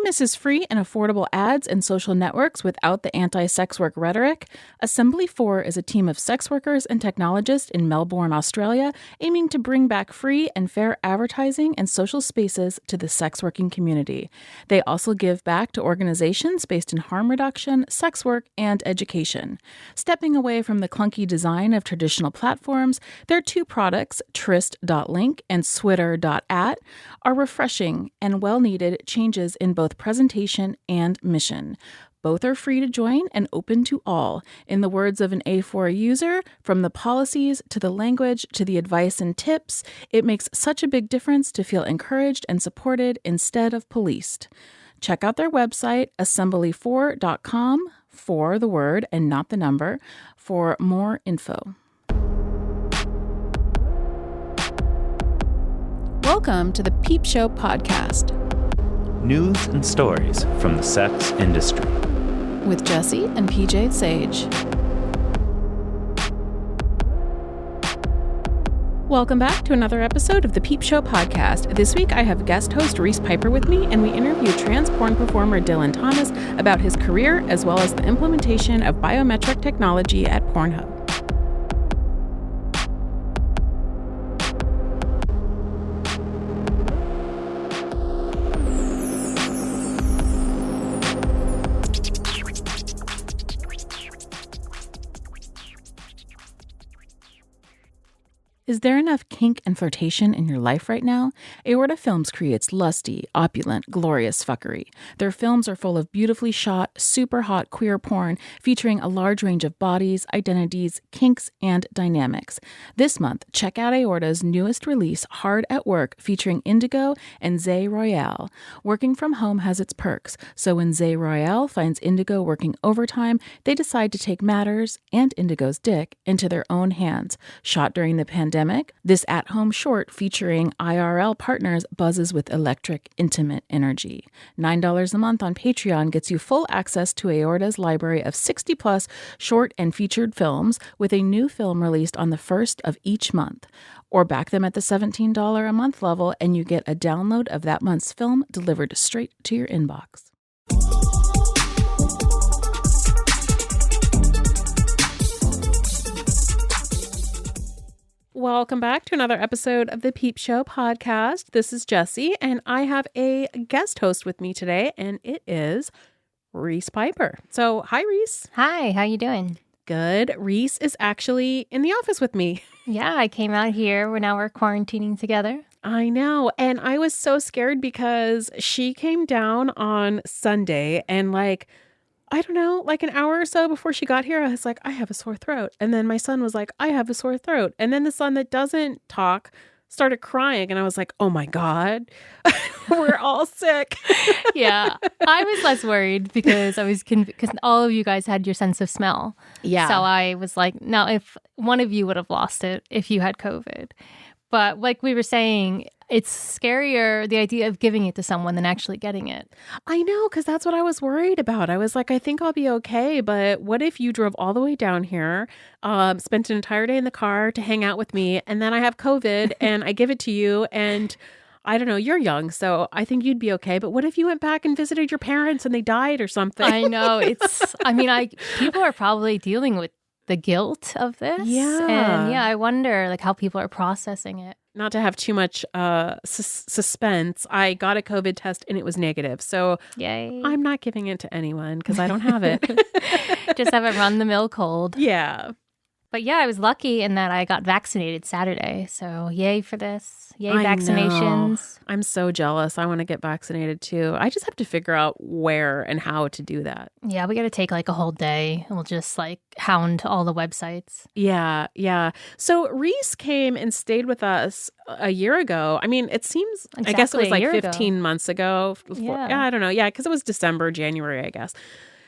Who misses free and affordable ads and social networks without the anti-sex work rhetoric? Assembly 4 is a team of sex workers and technologists in Melbourne, Australia, aiming to bring back free and fair advertising and social spaces to the sex working community. They also give back to organizations based in harm reduction, sex work, and education. Stepping away from the clunky design of traditional platforms, their two products, Tryst.link and Switter.at, are refreshing and well-needed changes in both presentation and mission. Both are free to join and open to all. In the words of an A4 user, from the policies to the language to the advice and tips, it makes such a big difference to feel encouraged and supported instead of policed. Check out their website, assembly4.com, for the word and not the number, for more info. Welcome to the Peep Show podcast. News and stories from the sex industry. With Jessie and PJ Sage. Welcome back to another episode of the Peep Show podcast. This week I have guest host Reese Piper with me, and we interview trans porn performer Dylan Thomas about his career as well as the implementation of biometric technology at Pornhub. Is there enough kink and flirtation in your life right now? Aorta Films creates lusty, opulent, glorious fuckery. Their films are full of beautifully shot, super hot queer porn featuring a large range of bodies, identities, kinks, and dynamics. This month, check out Aorta's newest release, Hard at Work, featuring Indigo and Zay Royale. Working from home has its perks, so when Zay Royale finds Indigo working overtime, they decide to take matters, and Indigo's dick, into their own hands. Shot during the pandemic, this at-home short featuring IRL partners buzzes with electric, intimate energy. $9 a month on Patreon gets you full access to Aorta's library of 60-plus short and featured films, with a new film released on the first of each month. Or back them at the $17 a month level, and you get a download of that month's film delivered straight to your inbox. Welcome back to another episode of the Peep Show podcast. This is Jessie, and I have a guest host with me today, and it is Reese Piper. So, hi, Reese. Hi, how you doing? Good. Reese is actually in the office with me. Yeah, I came out here. We're quarantining together. I know, and I was so scared because she came down on Sunday, and I don't know, an hour or so before she got here, I was like, I have a sore throat. And then my son was like, I have a sore throat. And then the son that doesn't talk started crying. And I was like, oh my God, we're all sick. Yeah, I was less worried because because all of you guys had your sense of smell. Yeah. So I was like, now if one of you would have lost it if you had COVID. But like we were saying, it's scarier, the idea of giving it to someone than actually getting it. I know, because that's what I was worried about. I was like, I think I'll be okay. But what if you drove all the way down here, spent an entire day in the car to hang out with me, and then I have COVID and I give it to you, and I don't know, you're young, so I think you'd be okay. But what if you went back and visited your parents and they died or something? I know. People are probably dealing with the guilt of this. Yeah. And I wonder how people are processing it. Not to have too much suspense, I got a COVID test and it was negative. So yay. I'm not giving it to anyone because I don't have it. Just have it run the mill cold. Yeah. But I was lucky in that I got vaccinated Saturday. So yay for this. Yay, I vaccinations. know. I'm so jealous. I want to get vaccinated too. I just have to figure out where and how to do that. Yeah, we got to take a whole day and we'll just hound all the websites. Yeah, yeah. So Reese came and stayed with us a year ago. I mean, it seems, I guess it was 15 months ago. I don't know. Yeah, because it was December, January, I guess.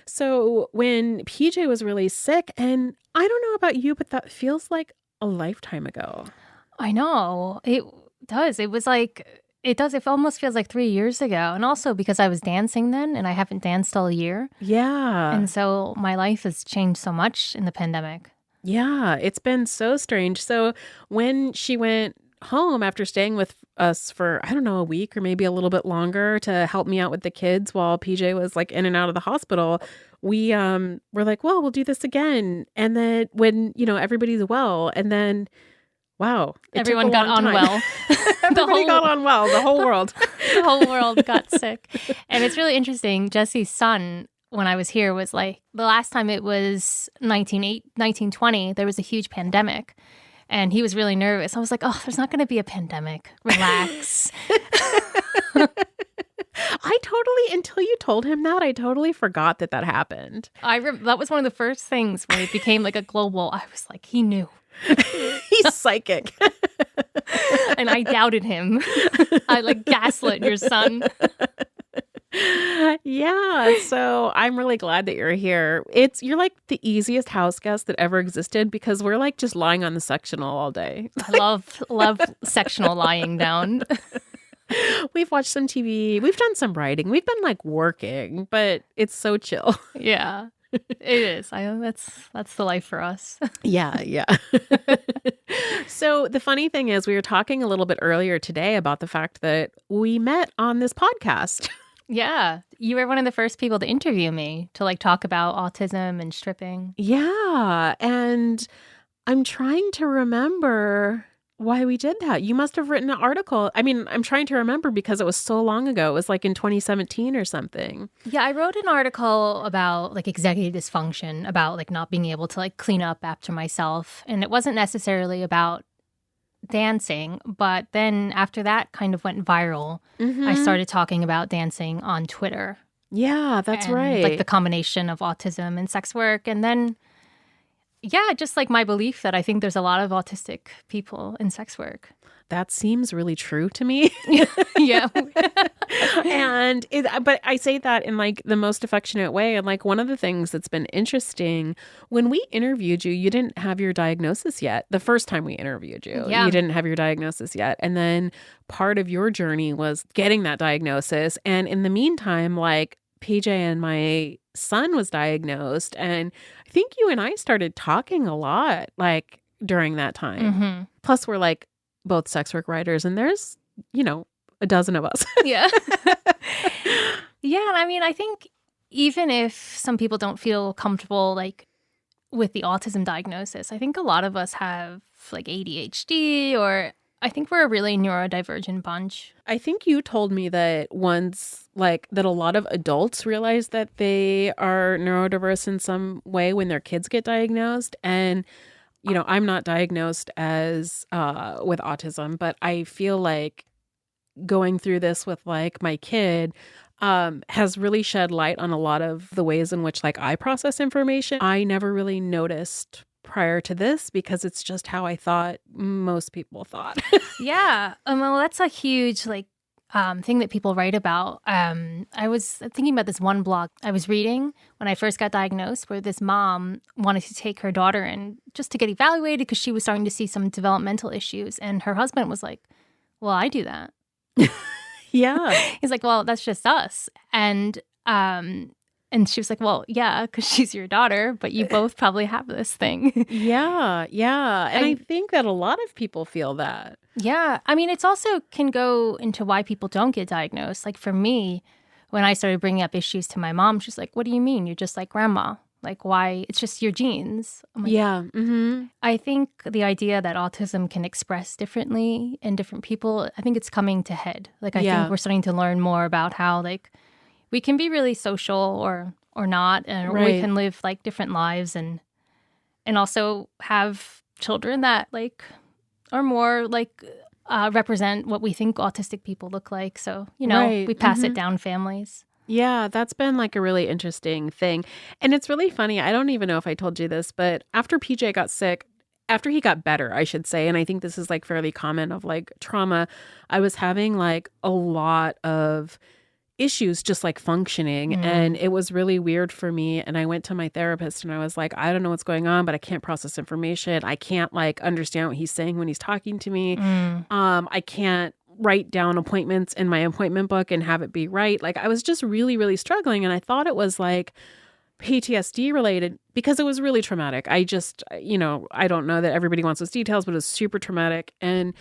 So when PJ was really sick, and I don't know about you, but that feels like a lifetime ago. I know. It does. It was it does. It almost feels like 3 years ago. And also because I was dancing then and I haven't danced all year. Yeah. And so my life has changed so much in the pandemic. Yeah, it's been so strange. So when she went home after staying with us for, I don't know, a week or maybe a little bit longer to help me out with the kids while PJ was like in and out of the hospital, we were like, well, we'll do this again. And then when, everybody's well, and then wow, everyone got on well. Everybody got on well, the whole world. The whole world got sick. And it's really interesting. Jessie's son, when I was here, was like, the last time it was 1920, there was a huge pandemic. And he was really nervous. I was like, oh, there's not going to be a pandemic. Relax. Until you told him that, I totally forgot that happened. That was one of the first things when it became like a global. I was like, he knew. He's psychic. And I doubted him. I like gaslit your son. Yeah, so I'm really glad that you're here. You're like the easiest house guest that ever existed because we're like just lying on the sectional all day. I love sectional lying down. We've watched some TV. We've done some writing. We've been like working, but it's so chill. Yeah, it is. That's the life for us. Yeah. So the funny thing is, we were talking a little bit earlier today about the fact that we met on this podcast. Yeah. You were one of the first people to interview me to like talk about autism and stripping. Yeah. And I'm trying to remember why we did that. You must have written an article. I mean, I'm trying to remember because it was so long ago. It was like in 2017 or something. Yeah, I wrote an article about like executive dysfunction, about like not being able to like clean up after myself. And it wasn't necessarily about dancing, but then after that kind of went viral, I started talking about dancing on Twitter. Yeah, that's right. Like the combination of autism and sex work. And then, yeah, just like my belief that I think there's a lot of autistic people in sex work. That seems really true to me. Yeah. But I say that in like the most affectionate way. And like one of the things that's been interesting, when we interviewed you, you didn't have your diagnosis yet. The first time we interviewed you, you didn't have your diagnosis yet. And then part of your journey was getting that diagnosis. And in the meantime, like PJ and my son was diagnosed. And I think you and I started talking a lot like during that time. Mm-hmm. Plus we're like both sex work writers, and there's, a dozen of us. Yeah. Yeah. And I mean, I think even if some people don't feel comfortable like with the autism diagnosis, I think a lot of us have like ADHD, or I think we're a really neurodivergent bunch. I think you told me that once, like, that a lot of adults realize that they are neurodiverse in some way when their kids get diagnosed. And I'm not diagnosed as with autism, but I feel like going through this with like my kid has really shed light on a lot of the ways in which like I process information. I never really noticed prior to this because it's just how I thought most people thought. Yeah. Well, that's a huge like thing that people write about. I was thinking about this one blog I was reading when I first got diagnosed, where this mom wanted to take her daughter in just to get evaluated because she was starting to see some developmental issues. And her husband was like, well, I do that. Yeah. He's like, well, that's just us. And she was like, well, yeah, because she's your daughter, but you both probably have this thing. Yeah. And I think that a lot of people feel that. Yeah. I mean, it's also can go into why people don't get diagnosed. Like for me, when I started bringing up issues to my mom, she's like, what do you mean? You're just like grandma. Like, why? It's just your genes. I'm like, yeah. Mm-hmm. I think the idea that autism can express differently in different people, I think it's coming to head. Like, I think we're starting to learn more about how, like, we can be really social or not, and we can live, like, different lives and also have children that, like, are more, like, represent what we think autistic people look like. So, we pass it down families. Yeah, that's been like a really interesting thing. And it's really funny. I don't even know if I told you this, but after PJ got sick, after he got better, I should say, and I think this is like fairly common of like trauma, I was having like a lot of issues just like functioning. And it was really weird for me. And I went to my therapist and I was like, I don't know what's going on, but I can't process information. I can't like understand what he's saying when he's talking to me. I can't write down appointments in my appointment book and have it be right. Like I was just really, really struggling. And I thought it was like PTSD related because it was really traumatic. I just, I don't know that everybody wants those details, but it was super traumatic. And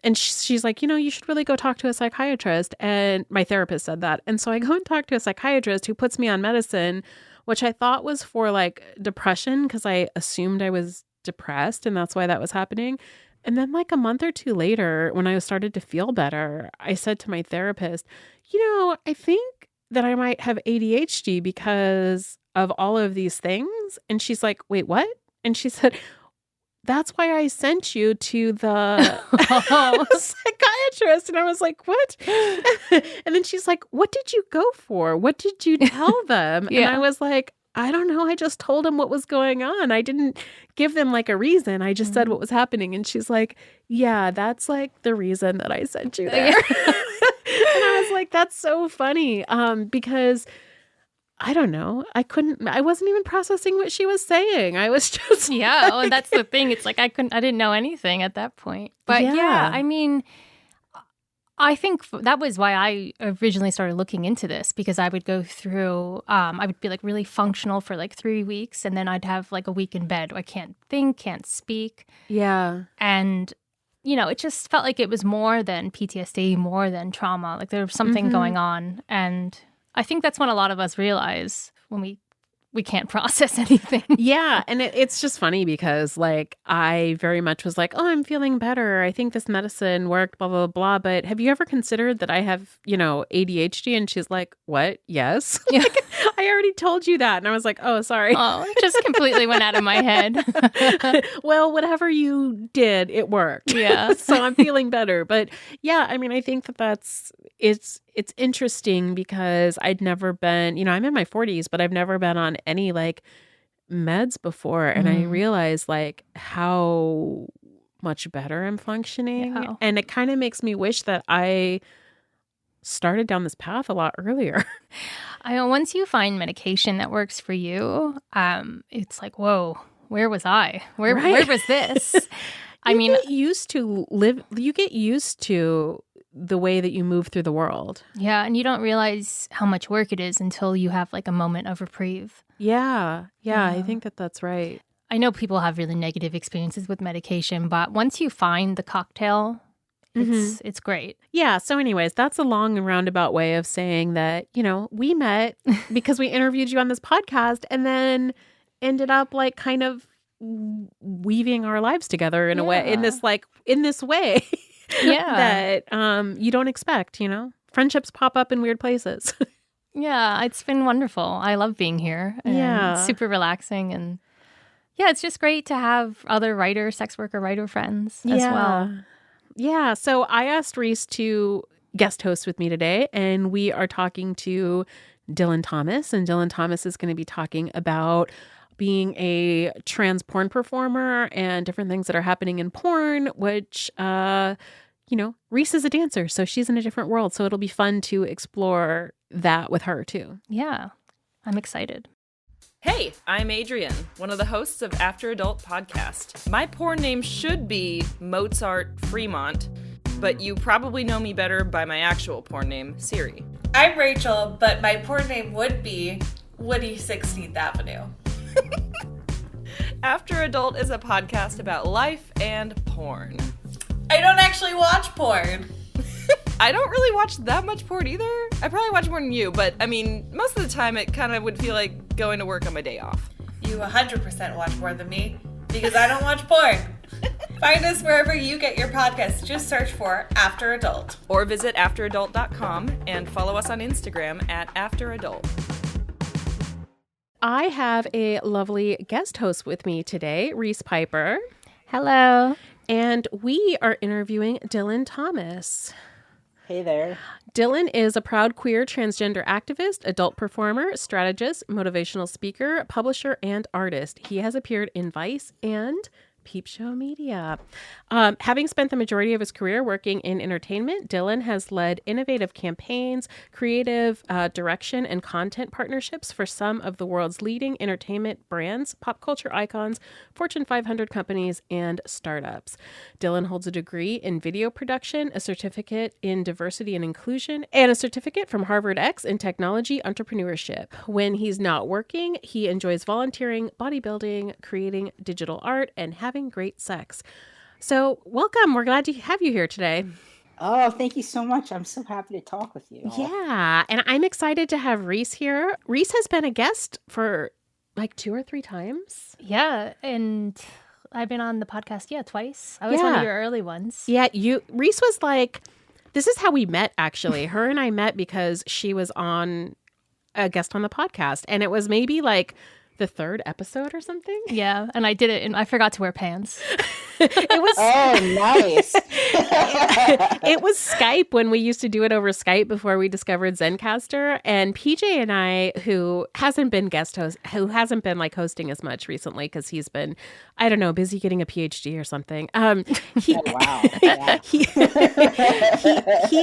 And she's like, you should really go talk to a psychiatrist. And my therapist said that. And so I go and talk to a psychiatrist who puts me on medicine, which I thought was for like depression because I assumed I was depressed and that's why that was happening. And then like a month or two later, when I started to feel better, I said to my therapist, I think that I might have ADHD because of all of these things. And she's like, wait, what? And she said, that's why I sent you to the psychiatrist. And I was like, what? And then she's like, what did you go for? What did you tell them? And I was like, I don't know. I just told them what was going on. I didn't give them like a reason. I just said what was happening. And she's like, yeah, that's like the reason that I sent you there. And I was like, that's so funny. Because I don't know. I wasn't even processing what she was saying. I was just yeah. Well, that's the thing. It's like I didn't know anything at that point. But yeah, I mean, I think that was why I originally started looking into this, because I would go through, I would be like really functional for like 3 weeks, and then I'd have like a week in bed. I can't think, can't speak. Yeah. And, it just felt like it was more than PTSD, more than trauma. Like there was something going on. And I think that's when a lot of us realize when we can't process anything. Yeah. And it's just funny because like I very much was like, oh, I'm feeling better. I think this medicine worked, blah, blah, blah. But have you ever considered that I have, ADHD? And she's like, what? Yes. Yeah. Like, I already told you that. And I was like, oh, sorry. Oh, it just completely went out of my head. Well, whatever you did, it worked. Yeah. So I'm feeling better. But yeah, I mean, I think it's interesting because I'd never been, I'm in my 40s, but I've never been on any like meds before. And I realized like how much better I'm functioning. Yeah. And it kind of makes me wish that I started down this path a lot earlier. I know once you find medication that works for you, it's like, whoa, where was I? Where was this? You get used to the way that you move through the world. Yeah, and you don't realize how much work it is until you have like a moment of reprieve. Yeah, I think that's right. I know people have really negative experiences with medication, but once you find the cocktail, it's great. Yeah, so anyways, that's a long and roundabout way of saying that, we met because we interviewed you on this podcast and then ended up like kind of weaving our lives together in a way, in this way. Yeah. That you don't expect, friendships pop up in weird places. Yeah, it's been wonderful. I love being here. And it's super relaxing. And yeah, it's just great to have other sex worker writer friends as well. Yeah. So I asked Reese to guest host with me today, and we are talking to Dylan Thomas. And Dylan Thomas is going to be talking about being a trans porn performer and different things that are happening in porn, which, Reese is a dancer, so she's in a different world. So it'll be fun to explore that with her too. Yeah, I'm excited. Hey, I'm Adrian, one of the hosts of After Adult Podcast. My porn name should be Mozart Fremont, but you probably know me better by my actual porn name, Siri. I'm Rachel, but my porn name would be Woody 16th Avenue. After Adult is a podcast about life and porn. I don't actually watch porn. I don't really watch that much porn either. I probably watch more than you, but I mean, most of the time it kind of would feel like going to work on my day off. You 100% watch more than me, because I don't watch porn. Find us wherever you get your podcasts. Just search for After Adult. Or visit afteradult.com and follow us on Instagram at afteradult. I have a lovely guest host with me today, Reese Piper. Hello. And we are interviewing Dylan Thomas. Hey there. Dylan is a proud queer transgender activist, adult performer, strategist, motivational speaker, publisher, and artist. He has appeared in Vice and Peep Show Media. Having spent the majority of his career working in entertainment, Dylan has led innovative campaigns, creative direction, and content partnerships for some of the world's leading entertainment brands, pop culture icons, Fortune 500 companies, and startups. Dylan holds a degree in video production, a certificate in diversity and inclusion, and a certificate from Harvard X in technology entrepreneurship. When he's not working, he enjoys volunteering, bodybuilding, creating digital art, and having great sex. So welcome. We're glad to have you here today. Oh, thank you so much. I'm so happy to talk with you all. Yeah. And I'm excited to have Reese here. Reese has been a guest for like 2 or 3 times. Yeah. And I've been on the podcast, twice. I was one of your early ones. Yeah. Reese was like, this is how we met, actually. Her and I met because she was on a guest on the podcast. And it was maybe like the 3rd episode or something. Yeah. And I did it and I forgot to wear pants. It was nice. It was Skype when we used to do it over Skype before we discovered Zencaster. And PJ and I, who hasn't been like hosting as much recently because he's been, I don't know, busy getting a PhD or something. Wow. Yeah. He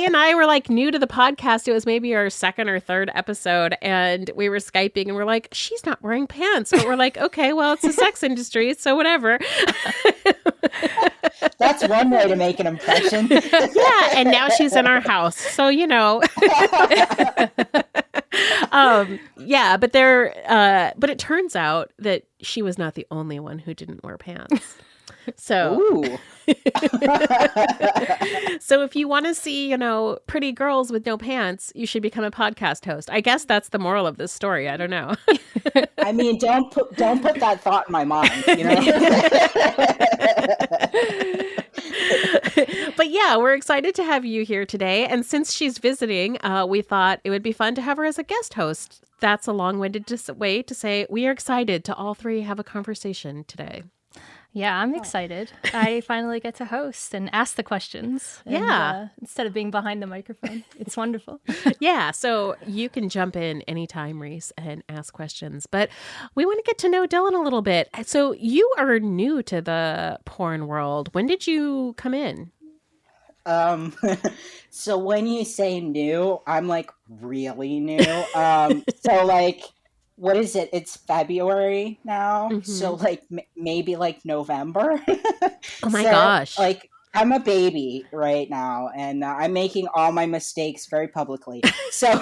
and I were like new to the podcast. It was maybe our 2nd or 3rd episode, and we were Skyping, and we're like, she's not wearing pants, but we're like, okay, well, it's the sex industry, so whatever. That's one way to make an impression. Yeah, and now she's in our house, so yeah, but it turns out that she was not the only one who didn't wear pants. So, Ooh. So if you want to see, pretty girls with no pants, you should become a podcast host. I guess that's the moral of this story. I don't know. I mean, don't put that thought in my mind, But yeah, we're excited to have you here today. And since she's visiting, we thought it would be fun to have her as a guest host. That's a long-winded way to say we are excited to all 3 have a conversation today. Yeah, I'm excited. I finally get to host and ask the questions. Yeah. Instead of being behind the microphone. It's wonderful. Yeah. So you can jump in anytime, Reese, and ask questions. But we want to get to know Dylan a little bit. So you are new to the porn world. When did you come in? So when you say new, I'm like really new. So like, what is it? It's February now. Mm-hmm. So like maybe like November. Oh my gosh. Like I'm a baby right now and I'm making all my mistakes very publicly. So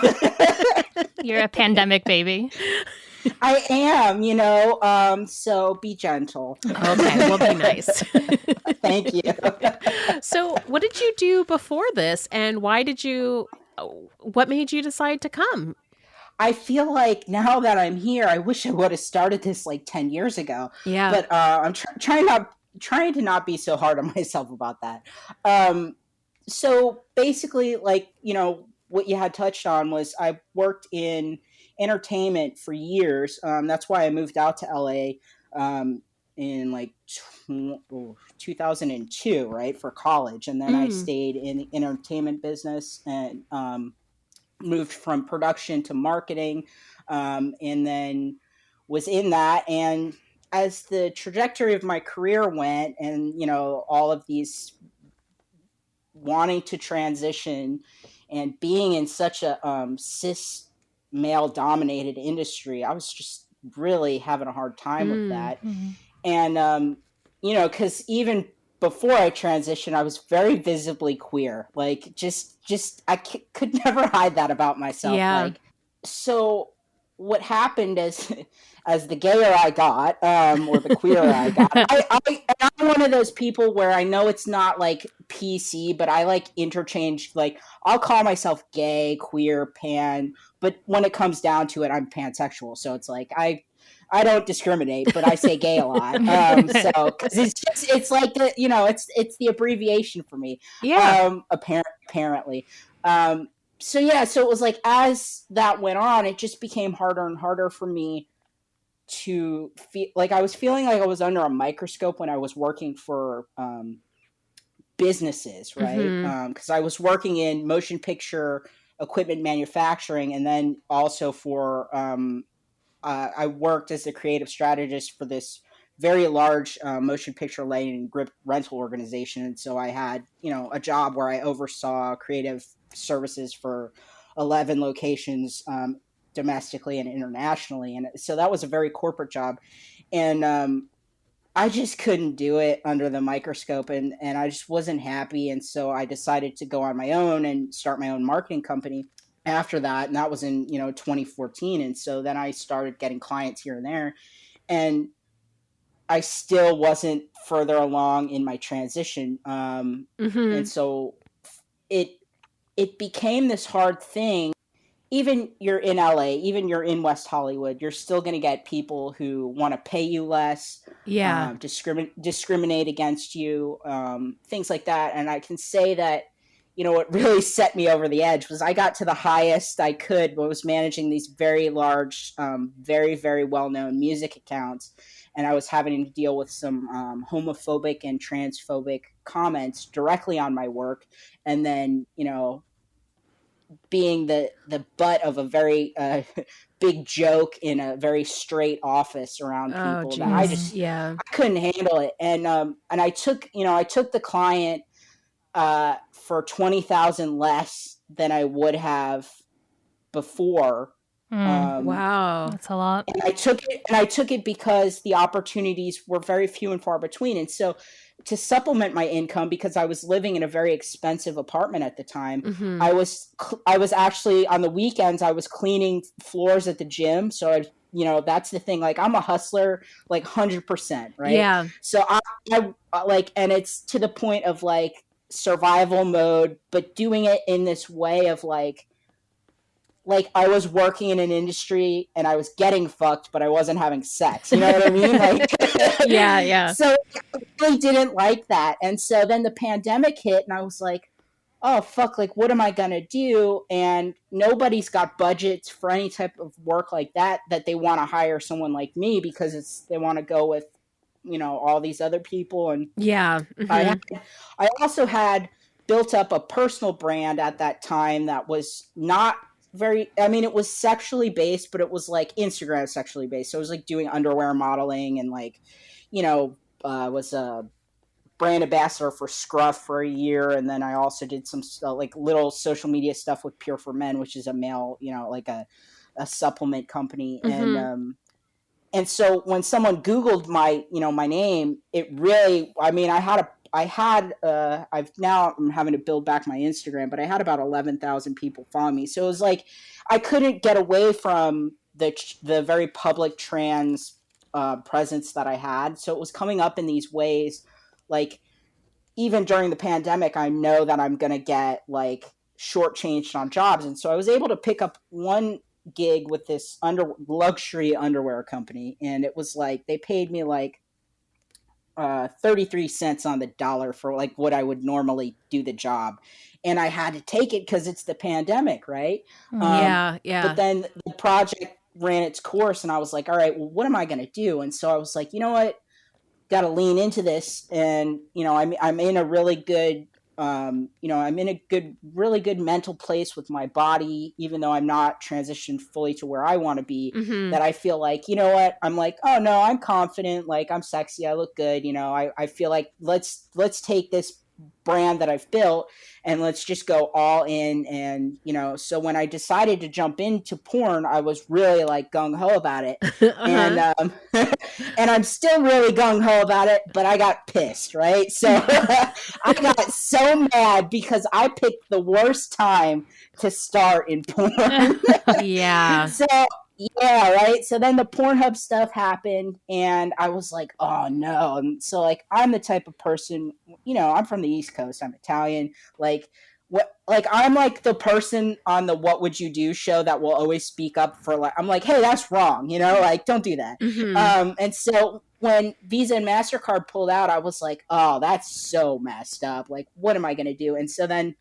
you're a pandemic baby. I am, so be gentle. Okay, well, be nice. Thank you. So what did you do before this and what made you decide to come? I feel like now that I'm here, I wish I would have started this like 10 years ago. Yeah. But I'm trying to not be so hard on myself about that. So basically, like, what you had touched on was I worked in entertainment for years. That's why I moved out to LA in like 2002, right, for college. And then I stayed in the entertainment business and moved from production to marketing, and then was in that. And as the trajectory of my career went and, all of these wanting to transition and being in such a cis male dominated industry, I was just really having a hard time with that. Mm-hmm. And, because even before I transitioned, I was very visibly queer. Like, I could never hide that about myself. Yeah. Like, so what happened as the gayer I got, or the queerer I got, I'm one of those people where I know it's not like PC, but I like interchange. Like, I'll call myself gay, queer, pan, but when it comes down to it, I'm pansexual. So it's like I don't discriminate, but I say gay a lot. So because it's like it's the abbreviation for me. Yeah. Apparently. So it was like as that went on, it just became harder and harder for me to feel like I was feeling like I was under a microscope when I was working for businesses, right? Because I was working in motion picture equipment manufacturing, and then also for I worked as a creative strategist for this very large motion picture lighting and grip rental organization. And so I had, a job where I oversaw creative services for 11 locations domestically and internationally. And so that was a very corporate job. And I just couldn't do it under the microscope, and I just wasn't happy. And so I decided to go on my own and start my own marketing company after that. And that was in, 2014. And so then I started getting clients here and there. And I still wasn't further along in my transition. And so it became this hard thing. Even you're in LA, even you're in West Hollywood, you're still going to get people who want to pay you less, discriminate against you, things like that. And I can say that, what really set me over the edge was I got to the highest I could, but was managing these very large, very, very well-known music accounts. And I was having to deal with some homophobic and transphobic comments directly on my work. And then, being the butt of a very big joke in a very straight office around people that I couldn't handle it. And I took the client for $20,000 less than I would have before. Wow, that's a lot. And I took it because the opportunities were very few and far between. And so to supplement my income, because I was living in a very expensive apartment at the time, I was actually on the weekends, I was cleaning floors at the gym. So that's the thing. Like, I'm a hustler, like 100%. Right. Yeah. So I like, and it's to the point of like survival mode, but doing it in this way of like I was working in an industry and I was getting fucked, but I wasn't having sex. You know what I mean? Like, yeah. So I really didn't like that. And so then the pandemic hit and I was like, oh, fuck, like, what am I going to do? And nobody's got budgets for any type of work like that they want to hire someone like me because they want to go with, all these other people. And I also had built up a personal brand at that time that was not it was sexually based, but it was like Instagram sexually based. So it was like doing underwear modeling and like, was a brand ambassador for Scruff for a year. And then I also did some like little social media stuff with Pure for Men, which is a male, like a supplement company. And so when someone Googled my name, it really, I'm having to build back my Instagram, but I had about 11,000 people follow me. So it was like, I couldn't get away from the very public trans presence that I had. So it was coming up in these ways, like even during the pandemic, I know that I'm going to get like shortchanged on jobs. And so I was able to pick up one gig with this luxury underwear company. And it was like, they paid me like 33 cents on the dollar for like what I would normally do the job. And I had to take it because it's the pandemic, right? Yeah. But then the project ran its course and I was like, all right, well, what am I going to do? And so I was like, you know what? Got to lean into this. And, I'm in a really good, I'm in a really good mental place with my body, even though I'm not transitioned fully to where I want to be, that I feel like, you know what, I'm like, oh no, I'm confident. Like, I'm sexy. I look good. I feel like let's take this brand that I've built and let's just go all in. And, so when I decided to jump into porn, I was really like gung ho about it. And, and I'm still really gung ho about it, but I got pissed. Right. So I got so mad because I picked the worst time to start in porn. Yeah. So yeah, right. So then the Pornhub stuff happened and I was like, oh no. And so like, I'm the type of person, I'm from the East Coast. I'm Italian. Like I'm like the person on the What Would You Do show that will always speak up for like, I'm like, hey, that's wrong. Like, don't do that. And so when Visa and MasterCard pulled out, I was like, oh, that's so messed up. Like, what am I going to do? And so then,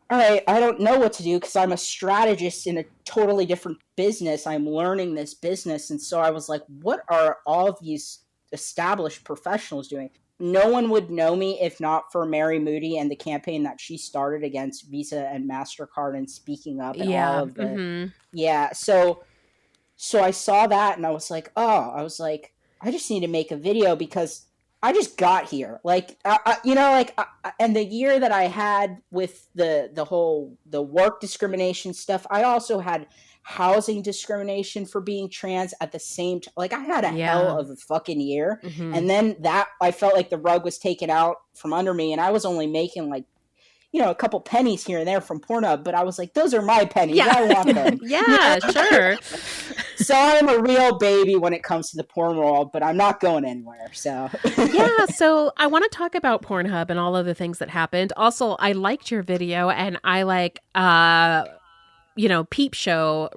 all right, I don't know what to do because I'm a strategist in a totally different business. I'm learning this business. And so I was like, what are all of these established professionals doing? No one would know me if not for Mary Moody and the campaign that she started against Visa and MasterCard and speaking up and all of the So I saw that and I was like, I just need to make a video because I just got here. Like, and the year that I had with the work discrimination stuff, I also had housing discrimination for being trans at the same time. Like, I had a hell of a fucking year. And then I felt like the rug was taken out from under me and I was only making like, a couple pennies here and there from Pornhub, but I was like, those are my pennies. I want them. Yeah, sure. So I'm a real baby when it comes to the porn world, but I'm not going anywhere. So yeah, so I want to talk about Pornhub and all of the things that happened. Also, I liked your video, and I like Peep Show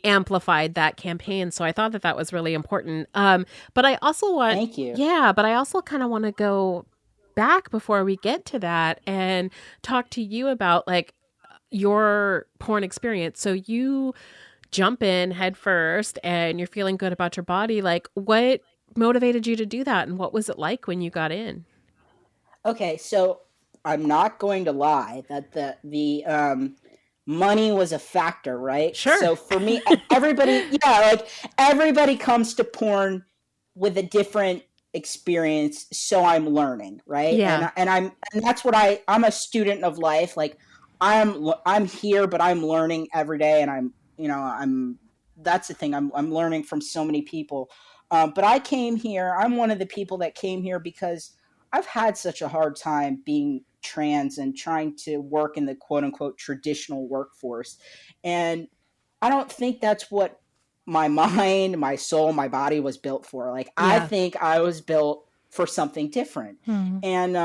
amplified that campaign, so I thought that was really important. But I also want, thank you. Yeah, but I also kind of want to go back before we get to that and talk to you about like your porn experience. So you jump in head first and you're feeling good about your body. Like, what motivated you to do that, and what was it like when you got in? Okay, so I'm not going to lie that the money was a factor, right? Sure. So for me, everybody comes to porn with a different experience, so I'm learning, right? Yeah. And that's what I'm a student of life. Like I'm here, but I'm learning every day, and that's the thing. I'm learning from so many people. But I came here. I'm one of the people that came here because I've had such a hard time being trans and trying to work in the quote unquote traditional workforce. And I don't think that's what my mind, my soul, my body was built for. Like, I think I was built for something different. And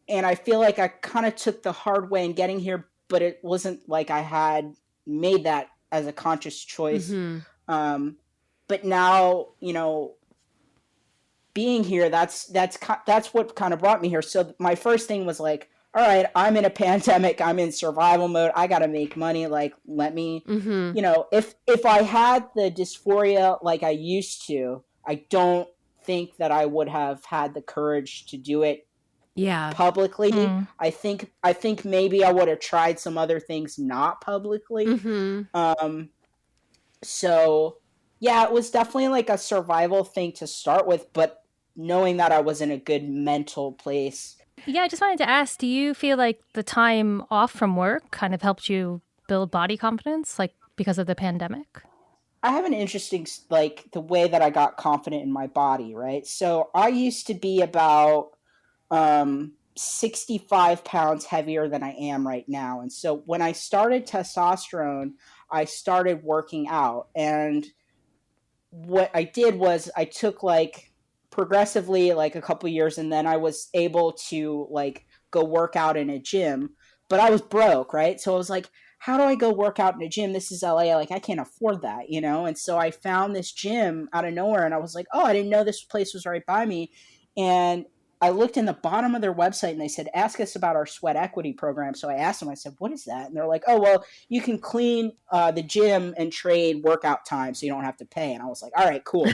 I feel like I kind of took the hard way in getting here, but it wasn't like I had made that as a conscious choice. But now, being here, that's what kind of brought me here. So my first thing was like, all right, I'm in a pandemic, I'm in survival mode, I gotta make money, like, let me if I had the dysphoria like I used to, I don't think that I would have had the courage to do it publicly. I think maybe I would have tried some other things not publicly. So yeah, it was definitely like a survival thing to start with, but knowing that I was in a good mental place. Yeah, I just wanted to ask, do you feel like the time off from work kind of helped you build body confidence, like because of the pandemic? I have an interesting, like, the way that I got confident in my body, right? So I used to be about 65 pounds heavier than I am right now. And so when I started testosterone, I started working out. And what I did was I took like progressively like a couple years, and then I was able to like go work out in a gym, but I was broke, right? So I was like, how do I go work out in a gym? This is LA. Like, I can't afford that, And so I found this gym out of nowhere, and I was like, oh, I didn't know this place was right by me. And I looked in the bottom of their website and they said, ask us about our sweat equity program. So I asked them, I said, what is that? And they're like, oh, well, you can clean the gym and trade workout time so you don't have to pay. And I was like, all right, cool.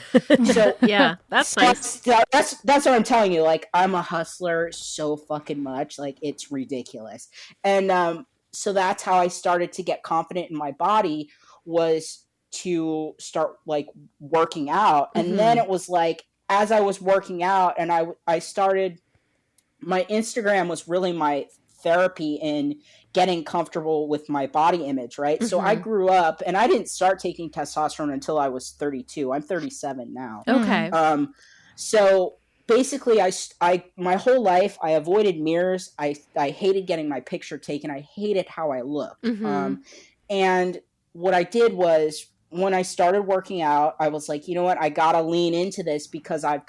So yeah, that's nice. That's what I'm telling you. Like, I'm a hustler so fucking much. Like, it's ridiculous. And so that's how I started to get confident in my body, was to start like working out. And then it was like, as I was working out, and I started, my Instagram was really my therapy in getting comfortable with my body image, right? So I grew up, and I didn't start taking testosterone until I was 32. I'm 37 now. Okay. So basically, I my whole life, I avoided mirrors. I hated getting my picture taken. I hated how I looked. And what I did was, when I started working out, I was like, you know what? I got to lean into this, because I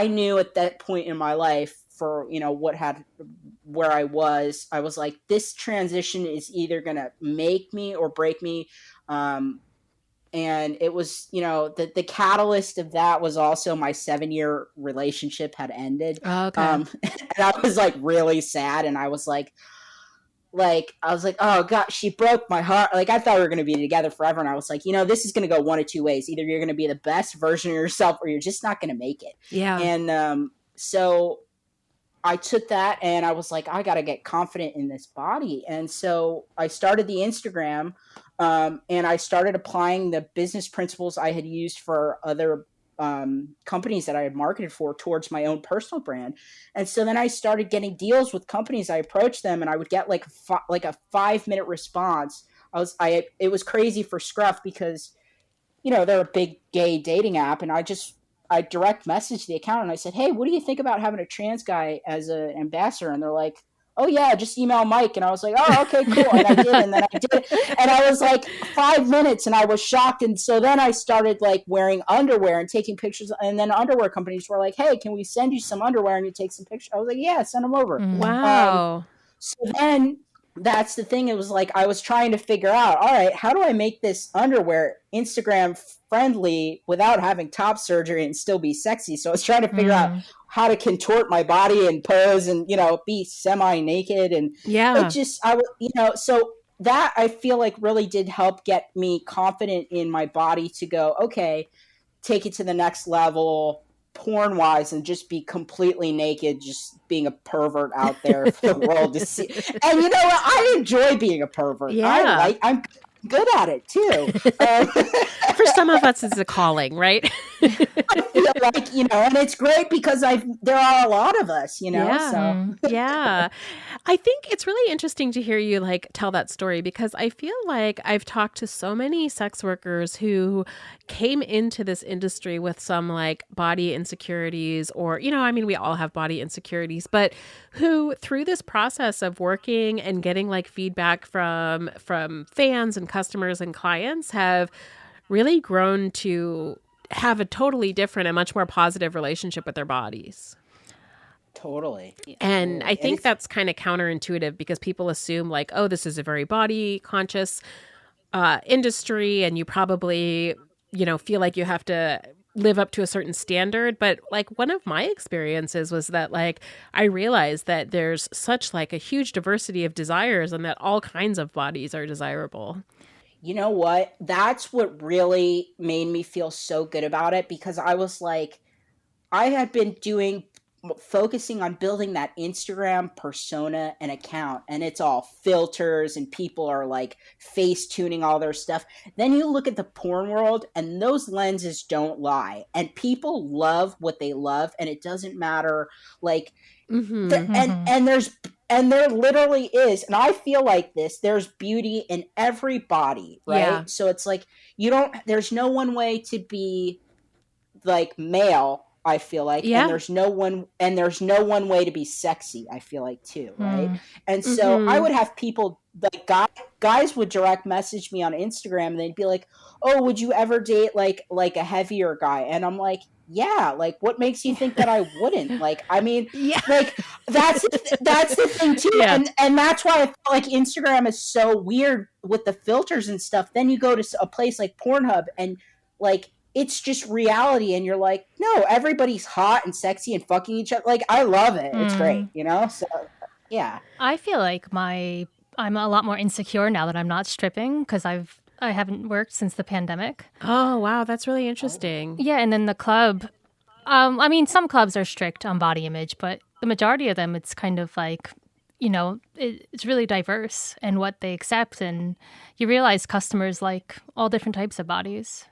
knew at that point in my life, for, where I was like, this transition is either going to make me or break me. And it was, the catalyst of that was also my 7-year relationship had ended. Oh, okay. And I was like really sad. And I was like, oh God, she broke my heart. Like, I thought we were going to be together forever. And I was like, this is going to go one of two ways. Either you're going to be the best version of yourself, or you're just not going to make it. Yeah. And so I took that, and I was like, I got to get confident in this body. And so I started the Instagram, and I started applying the business principles I had used for other companies that I had marketed for towards my own personal brand. And so then I started getting deals with companies. I approached them, and I would get like a 5-minute response. It was crazy for Scruff, because, they're a big gay dating app. And I direct messaged the account, and I said, hey, what do you think about having a trans guy as an ambassador? And they're like, oh yeah, just email Mike. And I was like, oh, okay, cool. And I did, and then I did it. And I was like 5 minutes and I was shocked. And so then I started like wearing underwear and taking pictures. And then underwear companies were like, hey, can we send you some underwear and you take some pictures? I was like, yeah, send them over. Wow. So then that's the thing. It was like, I was trying to figure out, all right, how do I make this underwear Instagram friendly without having top surgery and still be sexy? So I was trying to figure out how to contort my body and pose and, you know, be semi naked. And it just, so that I feel like really did help get me confident in my body to go, okay, take it to the next level porn wise and just be completely naked, just being a pervert out there for the world to see. And you know what? I enjoy being a pervert. Yeah. I'm good at it too. For some of us, it's a calling, right? I feel like, you know, and it's great because there are a lot of us, you know. Yeah. So Yeah. I think it's really interesting to hear you like tell that story because I feel like I've talked to so many sex workers who came into this industry with some like body insecurities or, you know, I mean, we all have body insecurities, but who through this process of working and getting like feedback from fans and customers and clients have really grown to have a totally different and much more positive relationship with their bodies. Totally. And I think that's kind of counterintuitive because people assume like, oh, this is a very body conscious industry and you probably, you know, feel like you have to live up to a certain standard. But like one of my experiences was that like I realized that there's such like a huge diversity of desires and that all kinds of bodies are desirable. You know what? That's what really made me feel so good about it because I was like, I had been focusing on building that Instagram persona and account, and it's all filters and people are like face tuning all their stuff. Then you look at the porn world and those lenses don't lie, and people love what they love, and it doesn't matter like and there literally is, and I feel like there's beauty in every body, right? Yeah. So it's like there's no one way to be like male, I feel like, and there's no one way to be sexy, I feel like too, right? And so I would have people like guys would direct message me on Instagram and they'd be like, oh, would you ever date like a heavier guy? And I'm like, yeah, like what makes you think that I wouldn't? Like, I mean, like that's the thing too. And that's why I feel like Instagram is so weird with the filters and stuff. Then you go to a place like Pornhub and like it's just reality and you're like, no, everybody's hot and sexy and fucking each other. Like, I love it. It's great, you know? So, yeah. I feel like I'm a lot more insecure now that I'm not stripping because I haven't worked since the pandemic. Oh, wow. That's really interesting. Yeah. And then the club, I mean, some clubs are strict on body image, but the majority of them, it's kind of like, you know, it's really diverse in what they accept. And you realize customers like all different types of bodies.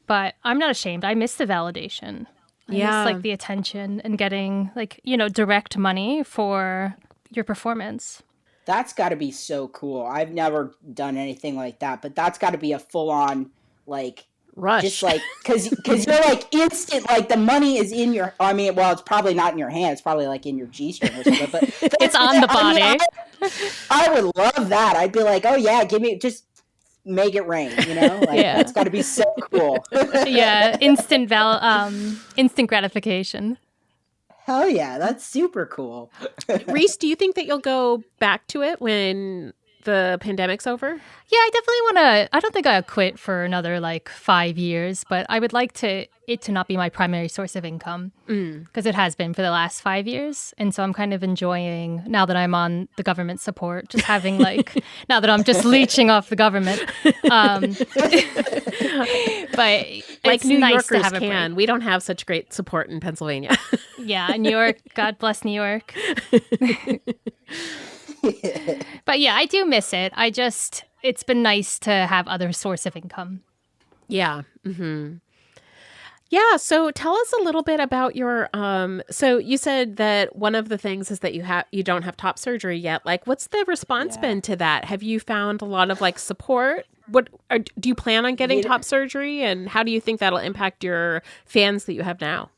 But I'm not ashamed. I miss the validation. I miss like the attention and getting like, you know, direct money for your performance. That's got to be so cool. I've never done anything like that, but that's got to be a full on like rush. Just like because you're like instant, like the money is in your. I mean, well, it's probably not in your hand. It's probably like in your G-string or something. But it's on the body. I mean, I would love that. I'd be like, oh yeah, give me just. Make it rain, you know? Like, it's got to be so cool. Instant gratification. Hell yeah, that's super cool. Reese, do you think that you'll go back to it when the pandemic's over? Yeah, I definitely want to. I don't think I'll quit for another like 5 years, but I would like it to not be my primary source of income because it has been for the last 5 years. And so I'm kind of enjoying now that I'm on the government support, just having like, now that I'm just leeching off the government. But like New nice Yorkers to have a can. break. We don't have such great support in Pennsylvania. Yeah, New York. God bless New York. But yeah, I do miss it. It's been nice to have other source of income. Yeah. Mm-hmm. Yeah. So tell us a little bit about your, so you said that one of the things is that you don't have top surgery yet. Like, what's the response been to that? Have you found a lot of like support? Do you plan on getting top surgery, and how do you think that'll impact your fans that you have now?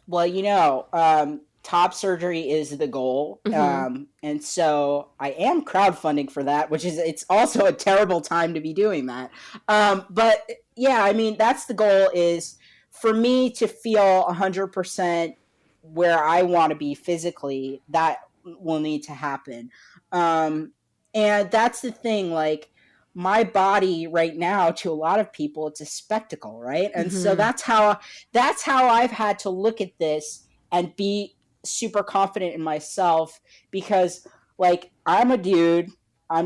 Well, you know, top surgery is the goal. And so I am crowdfunding for that, which is, it's also a terrible time to be doing that. But yeah, I mean, that's the goal, is for me to feel 100% where I want to be physically. That will need to happen. And that's the thing, like, my body right now, to a lot of people, it's a spectacle, right? And so that's how I've had to look at this and be super confident in myself, because, like, I'm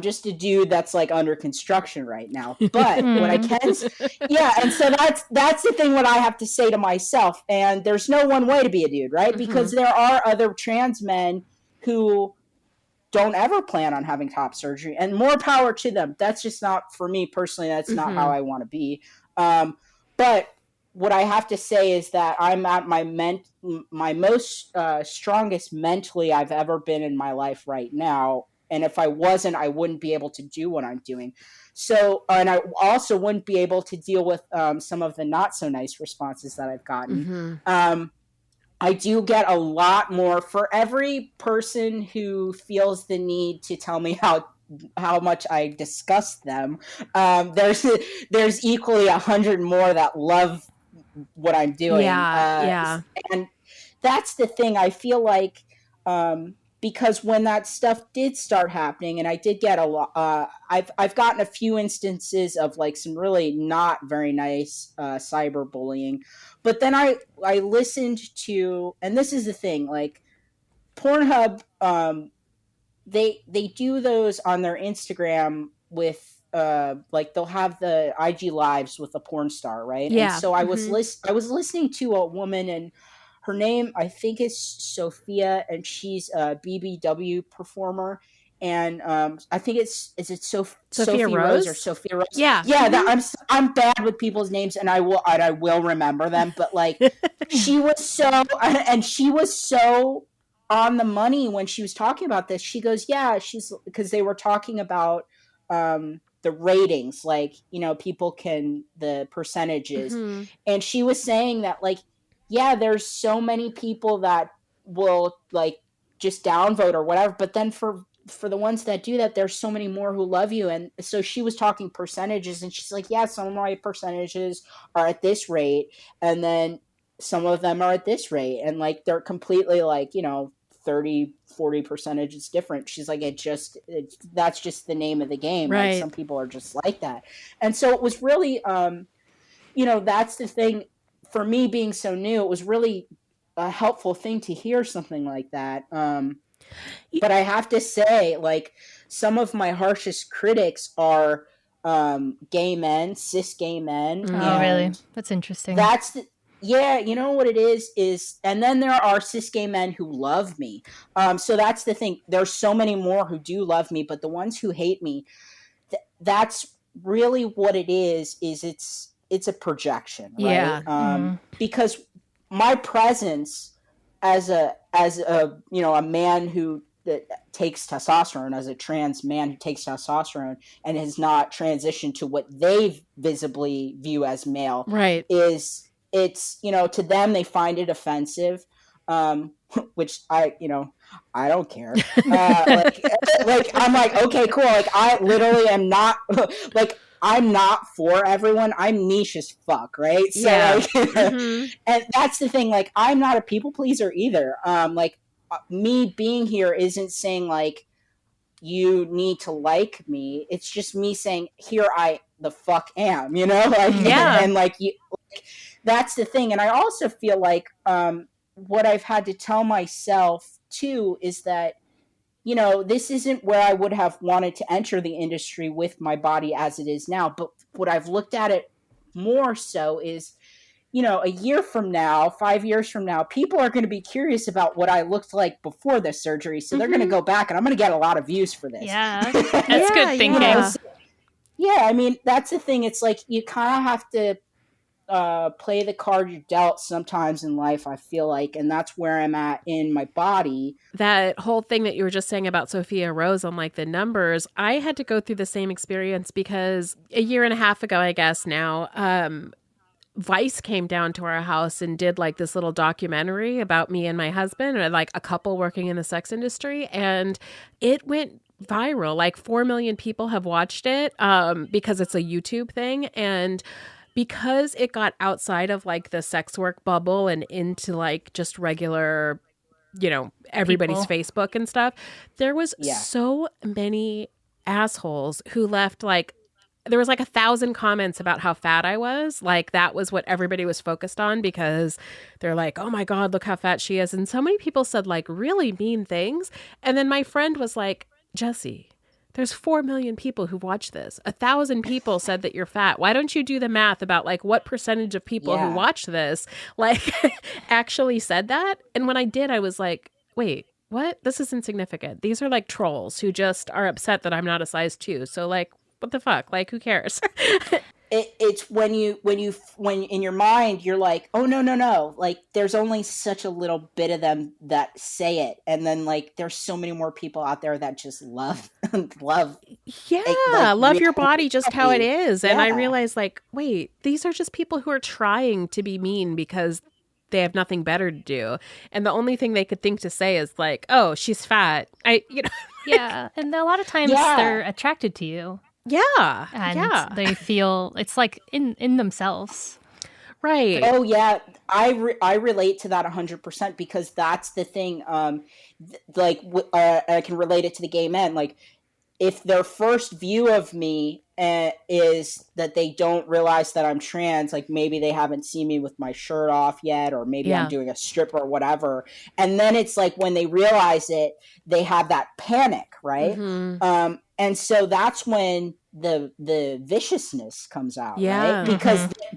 just a dude that's, like, under construction right now. But what I can, and so that's the thing, what I have to say to myself. And there's no one way to be a dude, right? Because there are other trans men who don't ever plan on having top surgery, and more power to them. That's just not, for me personally, that's not how I want to be. But what I have to say is that I'm at my most strongest mentally I've ever been in my life right now. And if I wasn't, I wouldn't be able to do what I'm doing. So, and I also wouldn't be able to deal with some of the not so nice responses that I've gotten. I do get a lot more for every person who feels the need to tell me how much I disgust them. There's equally 100 more that love what I'm doing. And that's the thing. I feel like, because when that stuff did start happening, and I did get a lot, I've gotten a few instances of, like, some really not very nice cyberbullying. But then I listened to, and this is the thing, like, Pornhub, they do those on their Instagram with, like, they'll have the IG lives with a porn star, right? Yeah. And so I was listening to a woman, and her name, I think, is Sophia, and she's a BBW performer. And I think is it Sophia Rose or Sophia Rose? Yeah. I'm bad with people's names, and I will remember them. But, like, she was so on the money when she was talking about this. She goes, yeah, because they were talking about the ratings, like, you know, the percentages, and she was saying that, like, yeah, there's so many people that will, like, just downvote or whatever, but then for the ones that do that, there's so many more who love you. And so she was talking percentages, and she's like, yeah, some of my percentages are at this rate, and then some of them are at this rate, and, like, they're completely, like, you know, 30-40 percentage is different. She's like, that's just the name of the game, right? Like, some people are just like that. And so it was really, you know, that's the thing. For me, being so new, it was really a helpful thing to hear something like that. But I have to say, like, some of my harshest critics are gay men, cis gay men. Oh, really? That's interesting. Yeah, you know what it is, and then there are cis gay men who love me. So that's the thing. There's so many more who do love me, but the ones who hate me, that's really what it is it's a projection, right? Yeah. Because my presence as a you know, a man who takes testosterone, as a trans man who takes testosterone and has not transitioned to what they visibly view as male, right, it's, you know, to them, they find it offensive, which I don't care. Like, I'm like, okay, cool. Like, I literally am not, like, I'm not for everyone. I'm niche as fuck, right? So, like, and that's the thing. Like, I'm not a people pleaser either. Like, me being here isn't saying, like, you need to like me. It's just me saying, here I the fuck am, you know? Like, and like, that's the thing. And I also feel like what I've had to tell myself too is that, you know, this isn't where I would have wanted to enter the industry with my body as it is now. But what I've looked at it more so is, you know, a year from now, 5 years from now, people are going to be curious about what I looked like before the surgery. So they're going to go back, and I'm going to get a lot of views for this. Yeah, that's good thinking. You know, so, yeah, I mean, that's the thing. It's like, you kind of have to play the card you're dealt sometimes in life, I feel like, and that's where I'm at in my body. That whole thing that you were just saying about Sophia Rose on, like, the numbers, I had to go through the same experience because a year and a half ago, I guess now, Vice came down to our house and did like this little documentary about me and my husband, and like a couple working in the sex industry, and it went viral. Like 4 million people have watched it because it's a YouTube thing, and because it got outside of like the sex work bubble and into like just regular, everybody's Facebook and stuff, there was so many assholes who left like, there was like 1,000 comments about how fat I was. Like that was what everybody was focused on, because they're like, oh my God, look how fat she is. And so many people said like really mean things. And then my friend was like, Jessie, there's 4 million people who watch this. 1,000 people said that you're fat. Why don't you do the math about like what percentage of people who watch this like actually said that? And when I did, I was like, wait, what? This is insignificant. These are like trolls who just are upset that I'm not a size 2. So like, what the fuck? Like, who cares? It's when in your mind you're like, oh no, like there's only such a little bit of them that say it, and then like there's so many more people out there that just love love your body just how it is. And I realized like, wait, these are just people who are trying to be mean because they have nothing better to do, and the only thing they could think to say is like, oh, she's fat. Yeah, and a lot of times they're attracted to you. Yeah. And they feel it's like in themselves. Right. Oh, yeah. I relate to that 100% because that's the thing. I can relate it to the gay men. Like, if their first view of me is that they don't realize that I'm trans, like maybe they haven't seen me with my shirt off yet, or maybe I'm doing a strip or whatever. And then it's like when they realize it, they have that panic, right? Mm-hmm. And so that's when the viciousness comes out, right?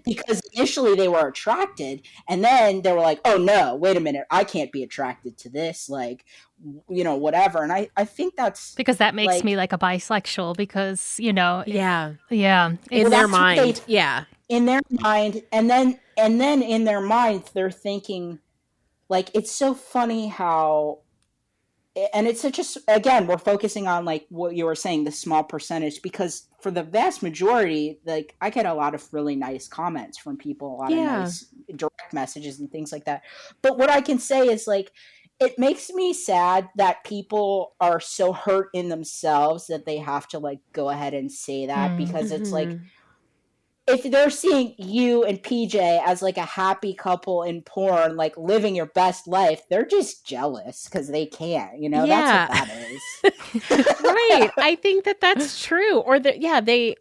Because initially they were attracted, and then they were like, oh no, wait a minute, I can't be attracted to this, like, whatever. And I think that's because that makes me like a bisexual, because in their mind, in their mind, and then in their mind they're thinking, like, it's so funny how. And it's again, we're focusing on like what you were saying, the small percentage, because for the vast majority, like I get a lot of really nice comments from people, a lot of nice direct messages and things like that. But what I can say is like, it makes me sad that people are so hurt in themselves that they have to like go ahead and say that, because it's like, if they're seeing you and PJ as like a happy couple in porn, like living your best life, they're just jealous because they can't, that's what that is. Right. I think that's true. Or they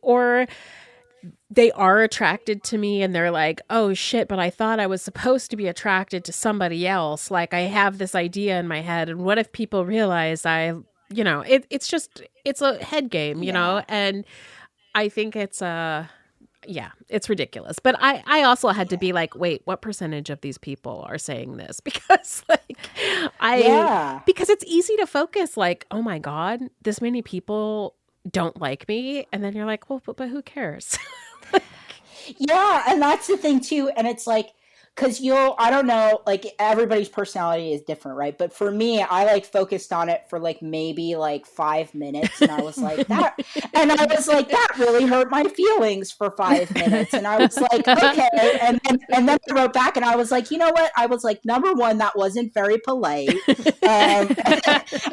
are attracted to me and they're like, oh shit, but I thought I was supposed to be attracted to somebody else. Like I have this idea in my head. And what if people realize it's a head game, and I think it's it's ridiculous. But I also had to be like, wait, what percentage of these people are saying this? Because because it's easy to focus like, oh my God, this many people don't like me. And then you're like, well, but who cares? Yeah. And that's the thing too. And it's like, because I don't know, like everybody's personality is different, right? But for me, I like focused on it for like maybe like 5 minutes, and I was like that, and I was like, that really hurt my feelings for 5 minutes, and I was like, okay, and then I wrote back, and I was like, you know what? I was like, number one, that wasn't very polite, and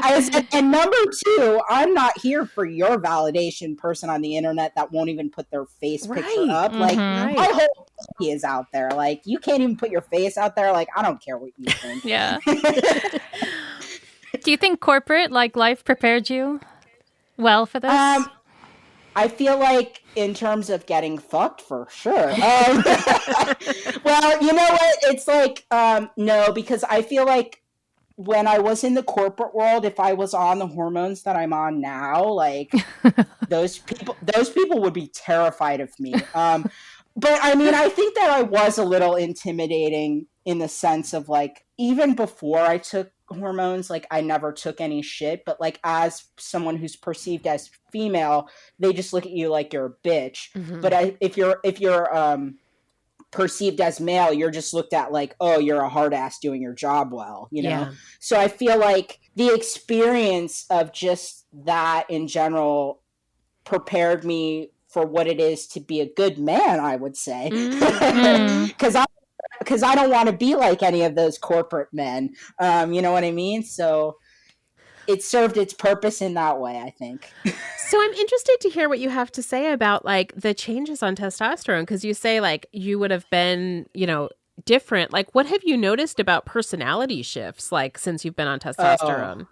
I was like, and number two, I'm not here for your validation person on the internet that won't even put their face picture up. Like, I hope he is out there. Like, you can't even put your face out there. Like, I don't care what you think. Yeah. Do you think corporate life prepared you well for this? I feel like in terms of getting fucked, for sure. Well, you know what? It's like, no, because I feel like when I was in the corporate world, if I was on the hormones that I'm on now, like those people would be terrified of me. But I mean, I think that I was a little intimidating in the sense of like, even before I took hormones, like I never took any shit, but like as someone who's perceived as female, they just look at you like you're a bitch. Mm-hmm. But if you're perceived as male, you're just looked at like, oh, you're a hard ass doing your job well, Yeah. So I feel like the experience of just that in general prepared me for what it is to be a good man, I would say. Mm-hmm. Because I don't want to be like any of those corporate men. You know what I mean? So it served its purpose in that way, I think. So I'm interested to hear what you have to say about like the changes on testosterone, because you say like you would have been, you know, different. Like, what have you noticed about personality shifts, like, since you've been on testosterone?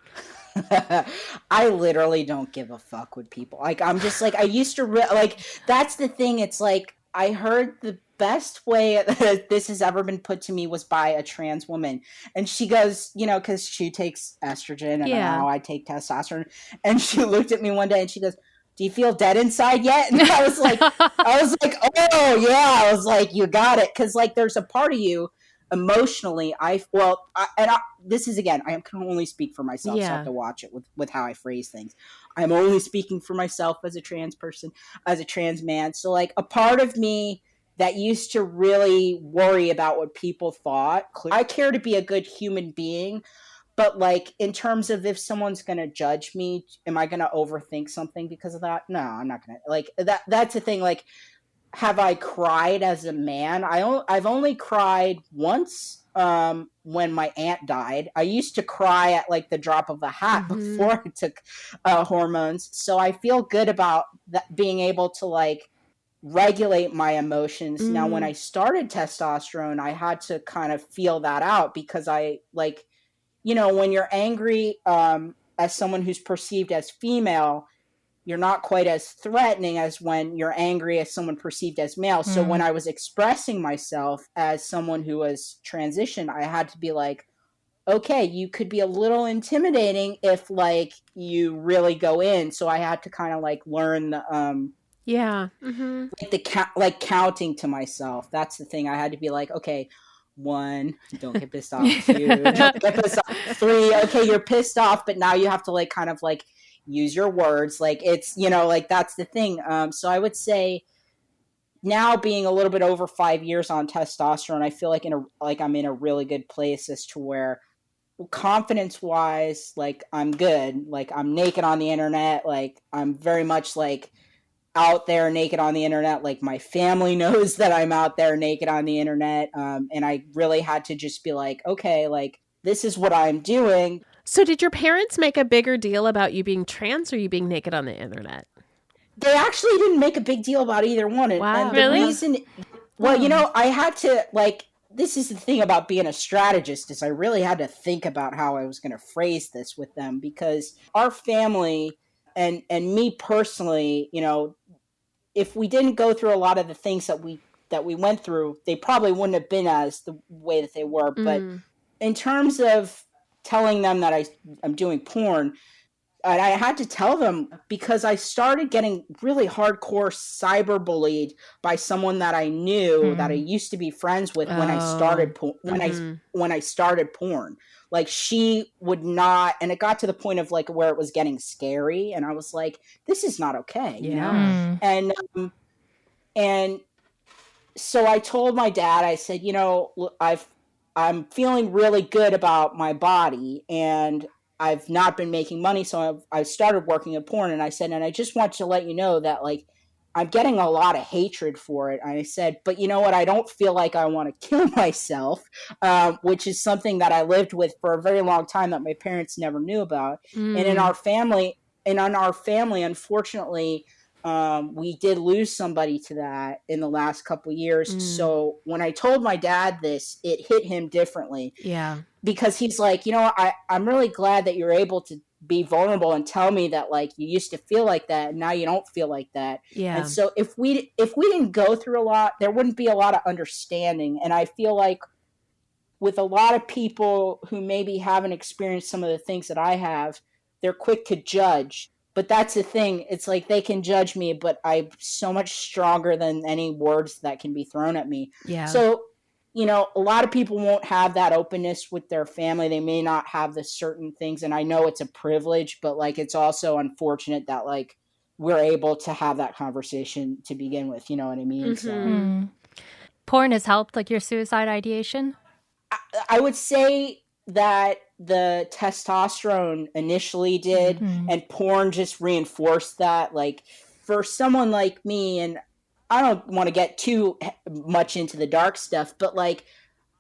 I literally don't give a fuck with people. Like, I'm just like, I used to like, that's the thing. It's like, I heard the best way this has ever been put to me was by a trans woman. And she goes, you know, because she takes estrogen and now I take testosterone. And she looked at me one day and she goes, do you feel dead inside yet? And I was like, oh yeah. I was like, you got it. Because like, there's a part of you emotionally. This is, again, I can only speak for myself. So I have to watch it with how I phrase things. I'm only speaking for myself as a trans person, as a trans man. So like, a part of me that used to really worry about what people thought. I care to be a good human being, but like, in terms of if someone's going to judge me, am I going to overthink something because of that? No, I'm not going to. Like, that's the thing. Like, have I cried as a man? I've only cried once when my aunt died. I used to cry at like the drop of a hat before I took hormones. So I feel good about that, being able to like regulate my emotions. Now, when I started testosterone, I had to kind of feel that out because I like, you know, when you're angry as someone who's perceived as female, you're not quite as threatening as when you're angry as someone perceived as male. So when I was expressing myself as someone who was transitioned, I had to be like, okay, you could be a little intimidating if like you really go in. So I had to kind of like learn the like counting to myself. That's the thing. I had to be like, okay, 1, don't get pissed off. 2, don't get pissed off. 3, okay, you're pissed off, but now you have to like kind of like use your words. Like, it's, you know, like, that's the thing. So I would say now, being a little bit over 5 years on testosterone, I feel like I'm in a really good place as to where confidence wise, like, I'm good. Like, I'm naked on the internet. Like, I'm very much like out there naked on the internet. Like, my family knows that I'm out there naked on the internet. And I really had to just be like, okay, like, this is what I'm doing. So did your parents make a bigger deal about you being trans or you being naked on the internet? They actually didn't make a big deal about either one. Wow. And the reason, well, you know, I had to, like, this is the thing about being a strategist, is I really had to think about how I was going to phrase this with them, because our family and me personally, you know, if we didn't go through a lot of the things that we went through, they probably wouldn't have been as the way that they were. But in terms of telling them that I'm doing porn, and I had to tell them because I started getting really hardcore cyberbullied by someone that I knew that I used to be friends with when I started when I started porn. Like, she would not, and it got to the point of like where it was getting scary, and I was like, this is not okay, you know? And so I told my dad, I said, you know, I'm feeling really good about my body, and I've not been making money, so I started working at porn. And I said, and I just want to let you know that, like, I'm getting a lot of hatred for it. And I said, but you know what? I don't feel like I want to kill myself, which is something that I lived with for a very long time that my parents never knew about. And in our family, unfortunately, we did lose somebody to that in the last couple of years. So when I told my dad this, it hit him differently. Yeah. Because he's like, you know, I'm really glad that you're able to be vulnerable and tell me that, like, you used to feel like that and now you don't feel like that. Yeah. And so if we didn't go through a lot, there wouldn't be a lot of understanding. And I feel like with a lot of people who maybe haven't experienced some of the things that I have, they're quick to judge. But that's the thing. It's like they can judge me, but I'm so much stronger than any words that can be thrown at me. Yeah. So, you know, a lot of people won't have that openness with their family. They may not have the certain things. And I know it's a privilege, but like, it's also unfortunate that like we're able to have that conversation to begin with. You know what I mean? So, porn has helped like your suicide ideation? I would say that the testosterone initially did, and porn just reinforced that. Like, for someone like me, and I don't want to get too much into the dark stuff, but like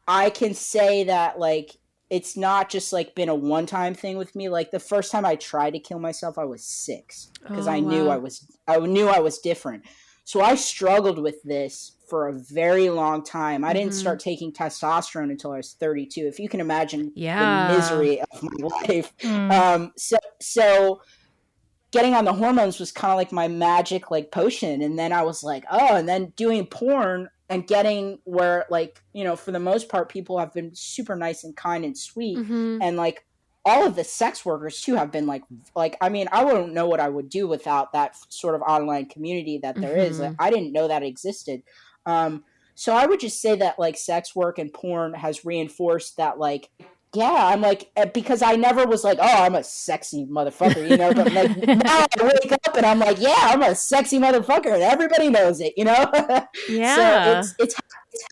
I can say that like it's not just like been a one-time thing with me. Like the first time I tried to kill myself, I was 6 because I knew I was different. So I struggled with this for a very long time. I didn't start taking testosterone until I was 32. If you can imagine the misery of my life. So getting on the hormones was kind of like my magic like potion. And then I was like, oh, and then doing porn and getting where like, you know, for the most part, people have been super nice and kind and sweet. And like all of the sex workers too have been like, I mean, I wouldn't know what I would do without that sort of online community that there is. Like, I didn't know that existed. So I would just say that like sex work and porn has reinforced that like, yeah, I'm like, because I never was like, oh, I'm a sexy motherfucker, you know, but like now I wake up and I'm like, yeah, I'm a sexy motherfucker and everybody knows it, you know? So it's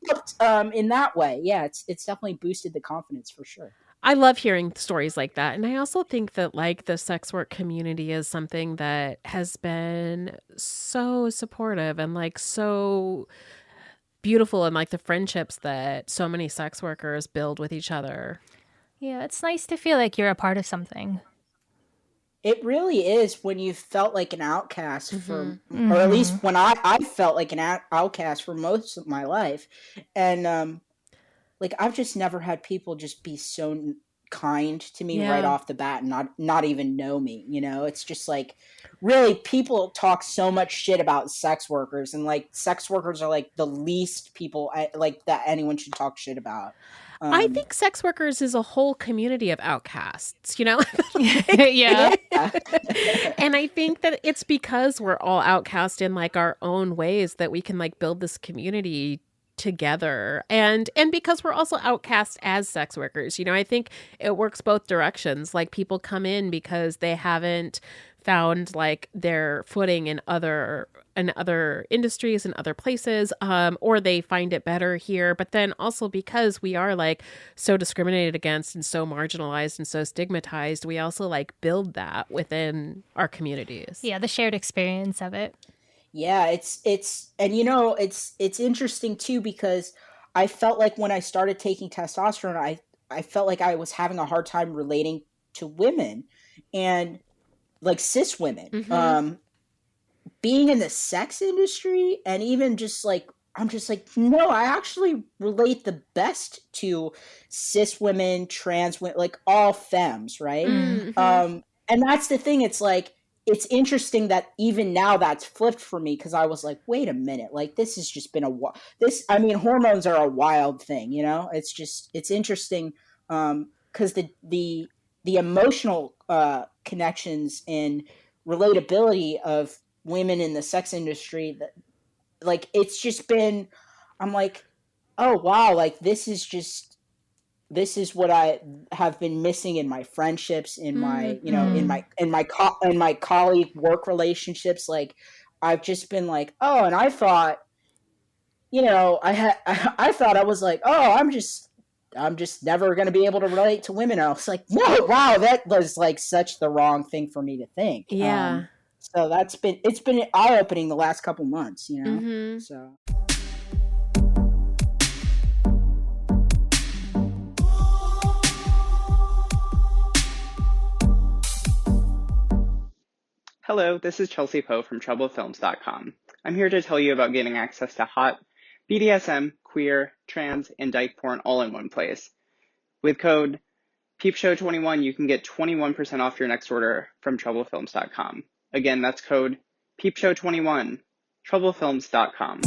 helped in that way. Yeah, it's definitely boosted the confidence for sure. I love hearing stories like that. And I also think that like the sex work community is something that has been so supportive and like so beautiful, and like the friendships that so many sex workers build with each other. Yeah, it's nice to feel like you're a part of something. It really is when you felt like an outcast or at least when I felt like an outcast for most of my life. And like I've just never had people just be so kind to me right off the bat and not even know me, you know? It's just like really people talk so much shit about sex workers, and like sex workers are like the least people like that anyone should talk shit about. I think sex workers is a whole community of outcasts, you know? Yeah. And I think that it's because we're all outcast in like our own ways that we can like build this community together, and because we're also outcast as sex workers. You know, I think it works both directions. Like people come in because they haven't found like their footing in other industries and other places, or they find it better here. But then also because we are like so discriminated against and so marginalized and so stigmatized, we also like build that within our communities. Yeah, the shared experience of it. Yeah, it's and you know, it's interesting too, because I felt like when I started taking testosterone, I felt like I was having a hard time relating to women, and like cis women. Being in the sex industry, and even just like I'm just like, no, I actually relate the best to cis women, trans women, like all femmes, right? And that's the thing. It's like, it's interesting that even now that's flipped for me, because I was like, wait a minute, like this has just been I mean, hormones are a wild thing, you know? It's interesting because the emotional connections and relatability of women in the sex industry, that like it's just been, I'm like, oh wow, like this is what I have been missing in my friendships, in my, you know, in my colleague work relationships. Like I've just been like, oh, and I thought, you know, I thought I was like, oh, I'm just never going to be able to relate to women. And I was like, no, wow, that was like such the wrong thing for me to think. Yeah. So it's been eye-opening the last couple months, you know? So. Hello, this is Chelsea Poe from TroubledFilms.com. I'm here to tell you about getting access to hot BDSM, queer, trans, and dyke porn all in one place. With code PEEPSHOW21, you can get 21% off your next order from TroubledFilms.com. Again, that's code PEEPSHOW21, TroubledFilms.com.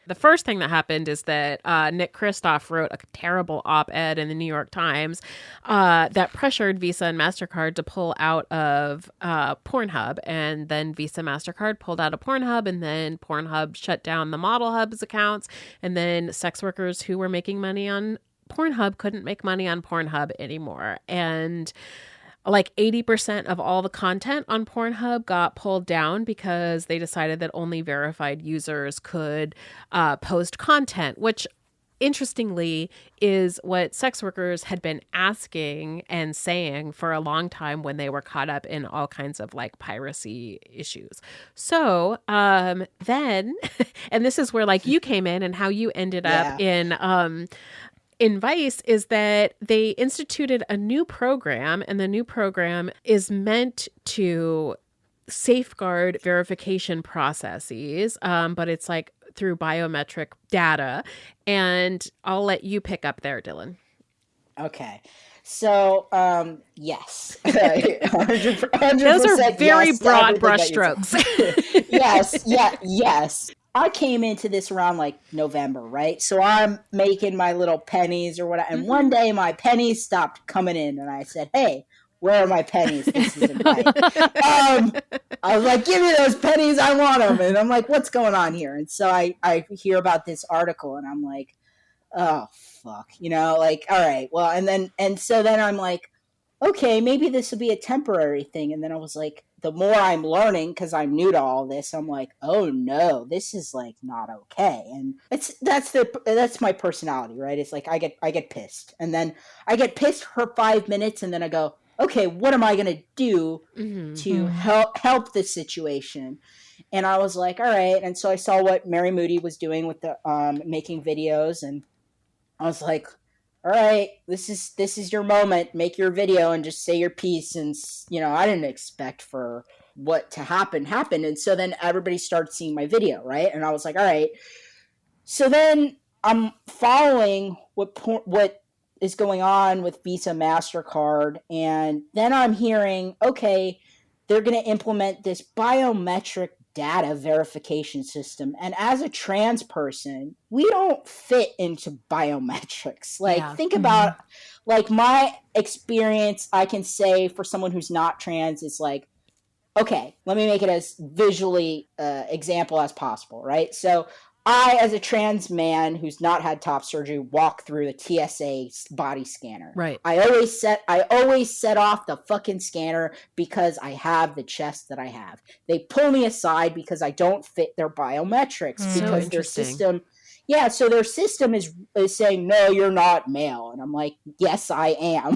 The first thing that happened is that Nick Kristof wrote a terrible op-ed in the New York Times that pressured Visa and MasterCard to pull out of Pornhub. And then Visa, MasterCard pulled out of Pornhub, and then Pornhub shut down the Model Hub's accounts. And then sex workers who were making money on Pornhub couldn't make money on Pornhub anymore. And like 80% of all the content on Pornhub got pulled down because they decided that only verified users could post content, which interestingly, is what sex workers had been asking and saying for a long time when they were caught up in all kinds of like piracy issues. So then, and this is where like you came in and how you ended up in Vice, is that they instituted a new program, and the new program is meant to safeguard verification processes, but it's like through biometric data. And I'll let you pick up there, Dylan. Okay. So, yes. 100% Those are very yes broad brushstrokes. Yes. I came into this around like November, right? So I'm making my little pennies or whatever. And one day my pennies stopped coming in, and I said, "Hey, where are my pennies? This isn't right." I was like, "Give me those pennies. I want them." And I'm like, "What's going on here?" And so I hear about this article, and I'm like, "Oh, fuck." Like, all right, well, and so then I'm like, okay, maybe this will be a temporary thing. And then I was like, the more I'm learning, because I'm new to all this, I'm like, oh no, this is like not okay. And that's my personality, right? It's like I get pissed, and then I get pissed for 5 minutes, and then I go, okay, what am I gonna do to help this situation? And I was like, all right. And so I saw what Mary Moody was doing with the making videos, and I was like, all right, this is your moment. Make your video and just say your piece. And, I didn't expect for what to happen. And so then everybody started seeing my video, right? And I was like, all right. So then I'm following what is going on with Visa, MasterCard. And then I'm hearing, okay, they're going to implement this biometric data verification system. And as a trans person, we don't fit into biometrics. Like, think about, like, my experience, I can say for someone who's not trans, is like, okay, let me make it as visually example as possible, right? So I, as a trans man who's not had top surgery, walk through the TSA body scanner. Right. I always set off the fucking scanner because I have the chest that I have. They pull me aside because I don't fit their biometrics because their system. Yeah, so their system is saying, no, you're not male. And I'm like, yes, I am.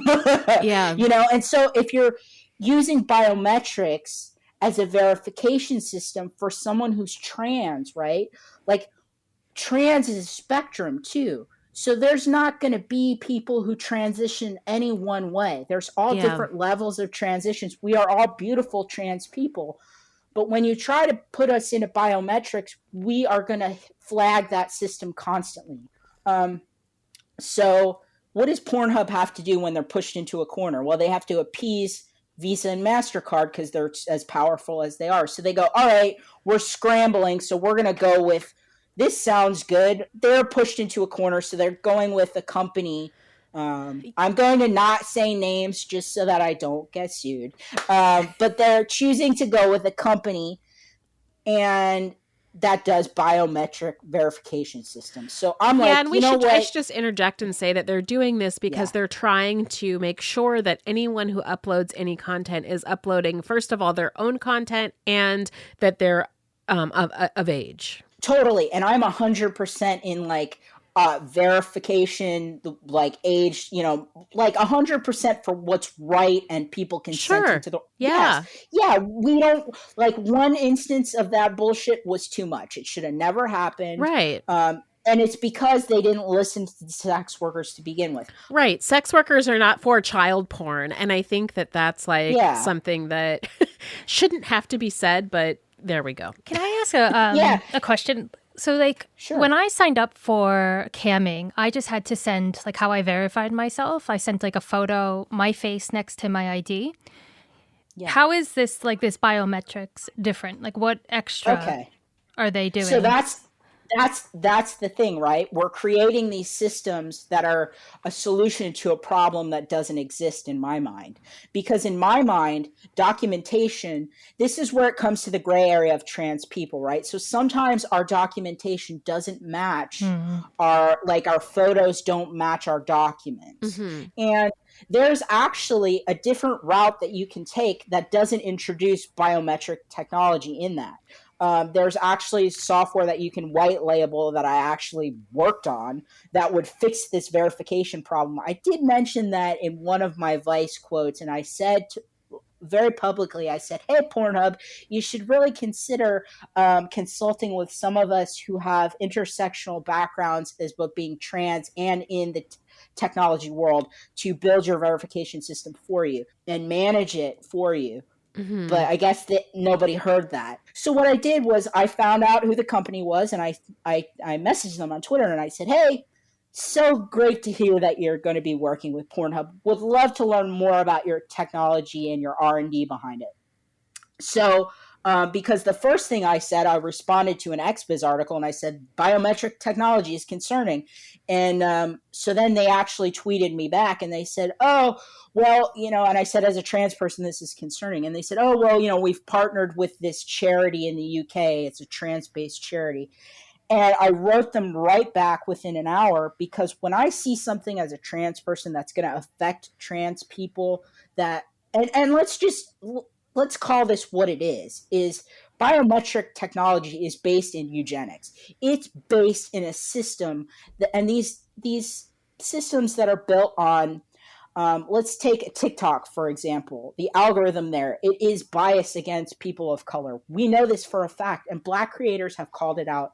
Yeah. And so if you're using biometrics as a verification system for someone who's trans, right? Like, trans is a spectrum too. So there's not going to be people who transition any one way. There's all different levels of transitions. We are all beautiful trans people. But when you try to put us into biometrics, we are going to flag that system constantly. So what does Pornhub have to do when they're pushed into a corner? Well, they have to appease Visa and MasterCard because they're as powerful as they are. So they go, all right, we're scrambling, so we're going to go with, this sounds good. They're pushed into a corner, so they're going with a company. I'm going to not say names just so that I don't get sued. But they're choosing to go with a company and that does biometric verification systems. So I'm like, and I should just interject and say that they're doing this because they're trying to make sure that anyone who uploads any content is uploading, first of all, their own content and that they're of age. Totally. And I'm 100% in like verification, like age, like 100% for what's right and people consenting to the yeah. We don't, like, one instance of that bullshit was too much. It should have never happened. Right. And it's because they didn't listen to the sex workers to begin with. Right. Sex workers are not for child porn. And I think that that's like something that shouldn't have to be said, but there we go. Can I ask a question? So, like, when I signed up for camming, I just had to send, like, how I verified myself. I sent, like, a photo, my face next to my ID. Yeah. How is this, like, this biometrics different? Like, what extra are they doing? So that's the thing, right? We're creating these systems that are a solution to a problem that doesn't exist in my mind. Because in my mind, documentation, this is where it comes to the gray area of trans people, right? So sometimes our documentation doesn't match our photos don't match our documents. Mm-hmm. And there's actually a different route that you can take that doesn't introduce biometric technology in that. there's actually software that you can white label that I actually worked on that would fix this verification problem. I did mention that in one of my Vice quotes, and I said very publicly, I said, hey, Pornhub, you should really consider consulting with some of us who have intersectional backgrounds as both being trans and in the technology world to build your verification system for you and manage it for you. Mm-hmm. But I guess that nobody heard that. So what I did was I found out who the company was, and I messaged them on Twitter, and I said, hey, so great to hear that you're going to be working with Pornhub. Would love to learn more about your technology and your R&D behind it. So because the first thing I said, I responded to an XBiz article, and I said, biometric technology is concerning. And so then they actually tweeted me back, and they said, oh, well, and I said, as a trans person, this is concerning. And they said, oh, well, we've partnered with this charity in the UK. It's a trans-based charity. And I wrote them right back within an hour, because when I see something as a trans person that's going to affect trans people, and let's call this what it is biometric technology is based in eugenics. It's based in a system and these systems that are built on, let's take TikTok, for example. The algorithm there, it is biased against people of color. We know this for a fact, and Black creators have called it out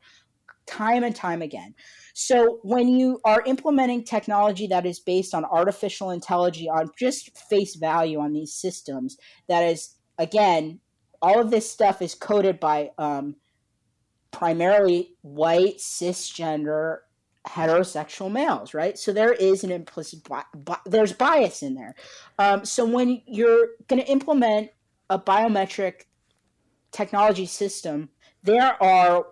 time and time again. So when you are implementing technology that is based on artificial intelligence, on just face value on these systems, that is, again, all of this stuff is coded by primarily white, cisgender, heterosexual males, right? So there is an implicit there's bias in there. So when you're going to implement a biometric technology system, there are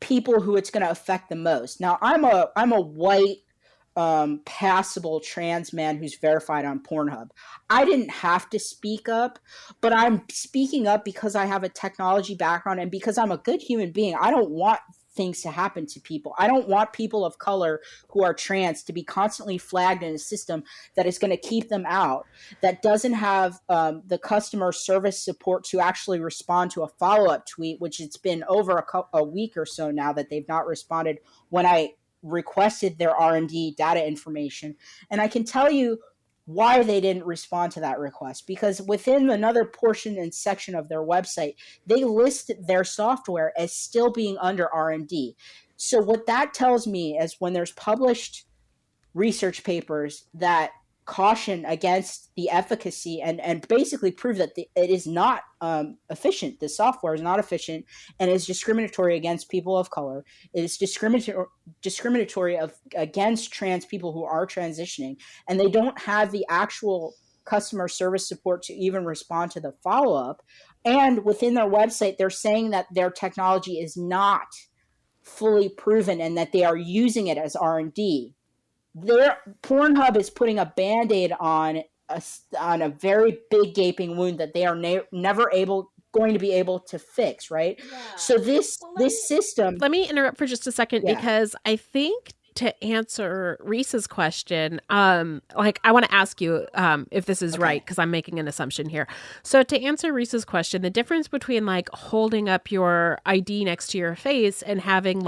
people who it's going to affect the most. Now, I'm a white, passable trans man who's verified on Pornhub. I didn't have to speak up, but I'm speaking up because I have a technology background and because I'm a good human being. I don't want things to happen to people. I don't want people of color who are trans to be constantly flagged in a system that is going to keep them out, that doesn't have the customer service support to actually respond to a follow-up tweet, which it's been over a week or so now that they've not responded when I requested their R&D data information. And I can tell you why they didn't respond to that request, because within another portion and section of their website, they list their software as still being under R&D. So what that tells me is when there's published research papers that caution against the efficacy and basically prove that it is not efficient. The software is not efficient and is discriminatory against people of color. It is discriminatory against trans people who are transitioning, and they don't have the actual customer service support to even respond to the follow-up. And within their website, they're saying that their technology is not fully proven and that they are using it as R&D. Pornhub is putting a Band-Aid on a very big gaping wound that they are never going to be able to fix, right? Yeah. So this system... Let me interrupt for just a second, because I think to answer Reese's question, I want to ask you if this is right, because I'm making an assumption here. So to answer Reese's question, the difference between holding up your ID next to your face and having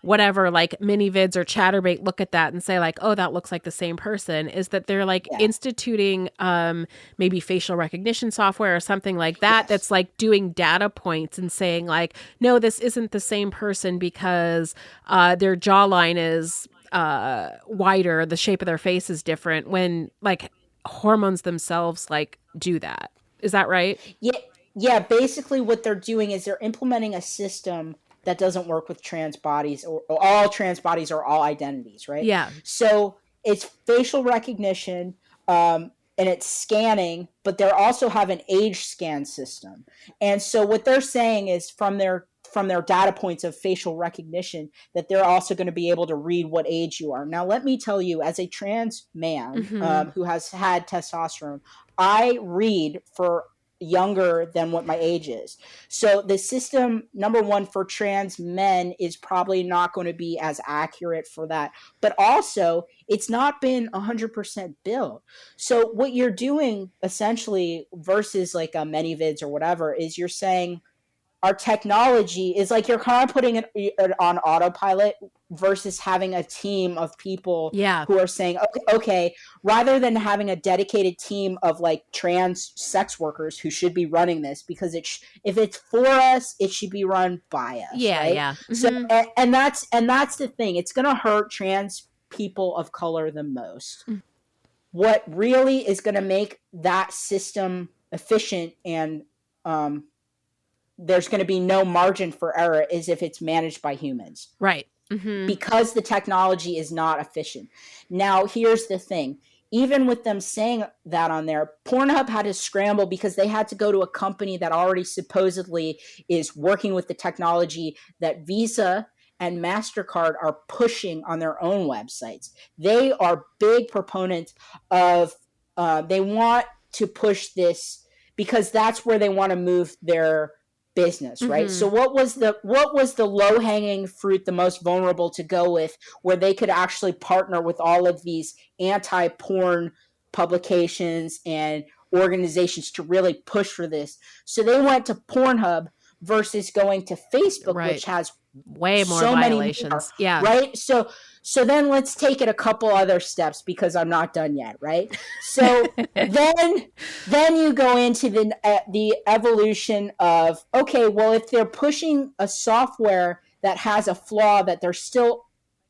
whatever, mini-vids or Chatterbait look at that and say oh, that looks like the same person, is that they're instituting maybe facial recognition software or something like that. Yes. That's doing data points and saying no, this isn't the same person because their jawline is wider, the shape of their face is different, when hormones themselves do that. Is that right? Yeah. Basically what they're doing is they're implementing a system that doesn't work with trans bodies or all trans bodies or all identities, right? Yeah. So it's facial recognition and it's scanning, but they also have an age scan system. And so what they're saying is from their data points of facial recognition that they're also going to be able to read what age you are. Now, let me tell you, as a trans man who has had testosterone, I read for younger than what my age is. So the system, number one, for trans men is probably not going to be as accurate for that. But also, it's not been 100% built. So what you're doing essentially versus a ManyVids or whatever is you're saying, our technology is like you're kind of putting it on autopilot versus having a team of people who are saying, okay, rather than having a dedicated team of like trans sex workers who should be running this, because if it's for us, it should be run by us. Right? Yeah. Mm-hmm. So, and that's the thing. It's going to hurt trans people of color the most. Mm-hmm. What really is going to make that system efficient and, there's going to be no margin for error is if it's managed by humans. Right. Mm-hmm. Because the technology is not efficient. Now, here's the thing. Even with them saying that on there, Pornhub had to scramble because they had to go to a company that already supposedly is working with the technology that Visa and MasterCard are pushing on their own websites. They are big proponents of, they want to push this because that's where they want to move their business, right? So what was the low-hanging fruit, the most vulnerable to go with, where they could actually partner with all of these anti-porn publications and organizations to really push for this? So they went to Pornhub versus going to Facebook, which has way more violations. Yeah. Right? So then let's take it a couple other steps because I'm not done yet, right? So then you go into the evolution of, okay, well, if they're pushing a software that has a flaw that they're still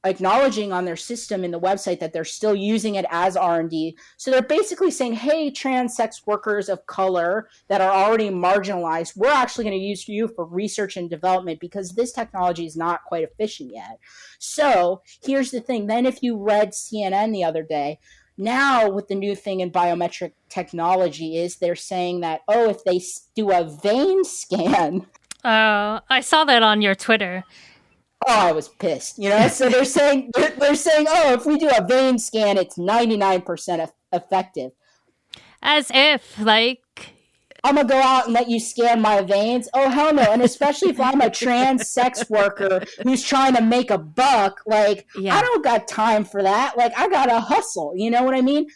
acknowledging on their system in the website that they're still using it as R&D. So they're basically saying, hey, trans sex workers of color that are already marginalized, we're actually going to use you for research and development because this technology is not quite efficient yet. So here's the thing. Then if you read CNN the other day, now with the new thing in biometric technology is they're saying that, if they do a vein scan. Oh, I saw that on your Twitter. Oh, I was pissed, So they're saying, if we do a vein scan, it's 99% effective. As if, like, I'm going to go out and let you scan my veins? Oh, hell no. And especially if I'm a trans sex worker who's trying to make a buck, I don't got time for that. Like, I got to hustle. You know what I mean?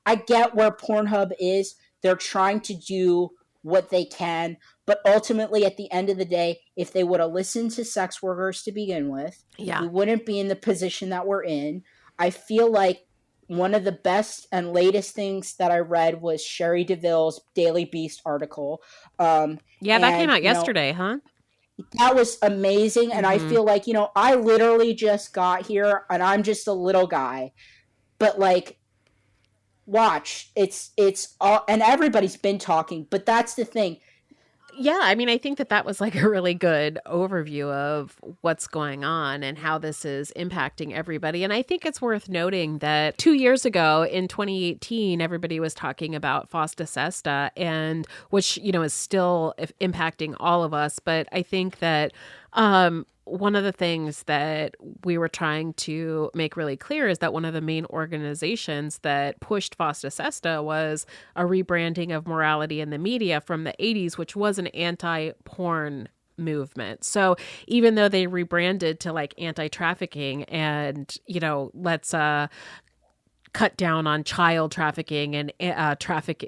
I get where Pornhub is. They're trying to do what they can. But ultimately, at the end of the day, if they would have listened to sex workers to begin with, we wouldn't be in the position that we're in. I feel like one of the best and latest things that I read was Sherry DeVille's Daily Beast article. That came out yesterday, huh? That was amazing. And I feel like, I literally just got here and I'm just a little guy. But watch, it's all, and everybody's been talking, but that's the thing. Yeah, I mean, I think that was like a really good overview of what's going on and how this is impacting everybody. And I think it's worth noting that 2 years ago in 2018, everybody was talking about FOSTA SESTA, and which, is still impacting all of us. But I think that one of the things that we were trying to make really clear is that one of the main organizations that pushed FOSTA SESTA was a rebranding of morality in the media from the 80s, which was an anti-porn movement. So even though they rebranded to anti-trafficking and, let's cut down on child trafficking and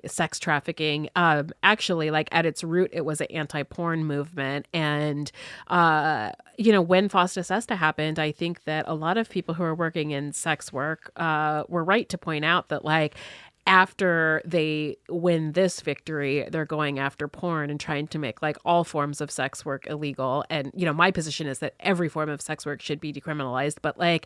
sex trafficking. Actually, at its root, it was an anti-porn movement. And, when FOSTA SESTA happened, I think that a lot of people who are working in sex work were right to point out that, after they win this victory, they're going after porn and trying to make all forms of sex work illegal. And, my position is that every form of sex work should be decriminalized. But I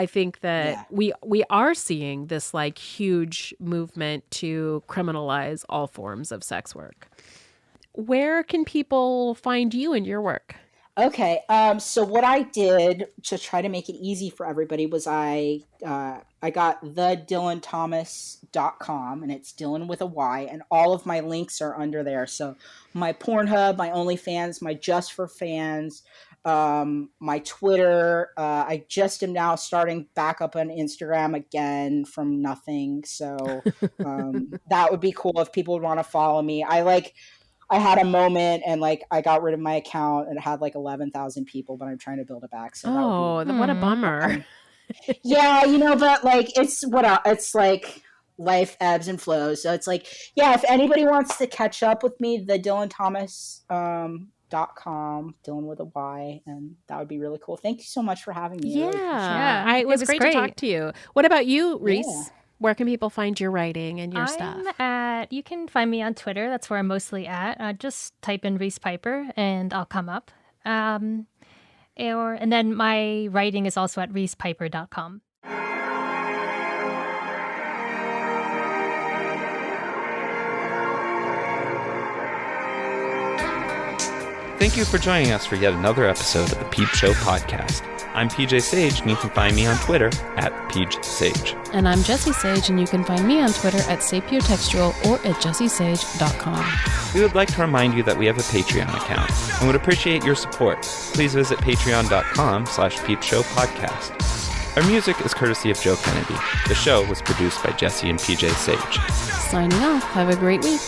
think that we are seeing this huge movement to criminalize all forms of sex work. Where can people find you and your work? Okay. So what I did to try to make it easy for everybody was I got thedylanThomas.com, and it's Dylan with a Y, and all of my links are under there. So my Pornhub, my OnlyFans, my Just for Fans, my Twitter. I just am now starting back up on Instagram again from nothing. So that would be cool if people would want to follow me. I had a moment and I got rid of my account and it had 11,000 people, but I'm trying to build it back. So what a bummer. Yeah, but it's life ebbs and flows. So it's if anybody wants to catch up with me, the Dylan Thomas Dylan.com, Dylan with a Y, and that would be really cool. Thank you so much for having me. It was great to talk to you. What about you, Reese? Where can people find your writing and your stuff? You can find me on Twitter. That's where I'm mostly at. Just type in Reese Piper and I'll come up. And then my writing is also at reesepiper.com. Thank you for joining us for yet another episode of the Peep Show podcast. I'm PJ Sage, and you can find me on Twitter at PeachSage. And I'm Jessie Sage, and you can find me on Twitter at sapiotextual or at jessiesage.com. We would like to remind you that we have a Patreon account and would appreciate your support. Please visit patreon.com/peepshowpodcast. Our music is courtesy of Joe Kennedy. The show was produced by Jessie and PJ Sage. Signing off. Have a great week.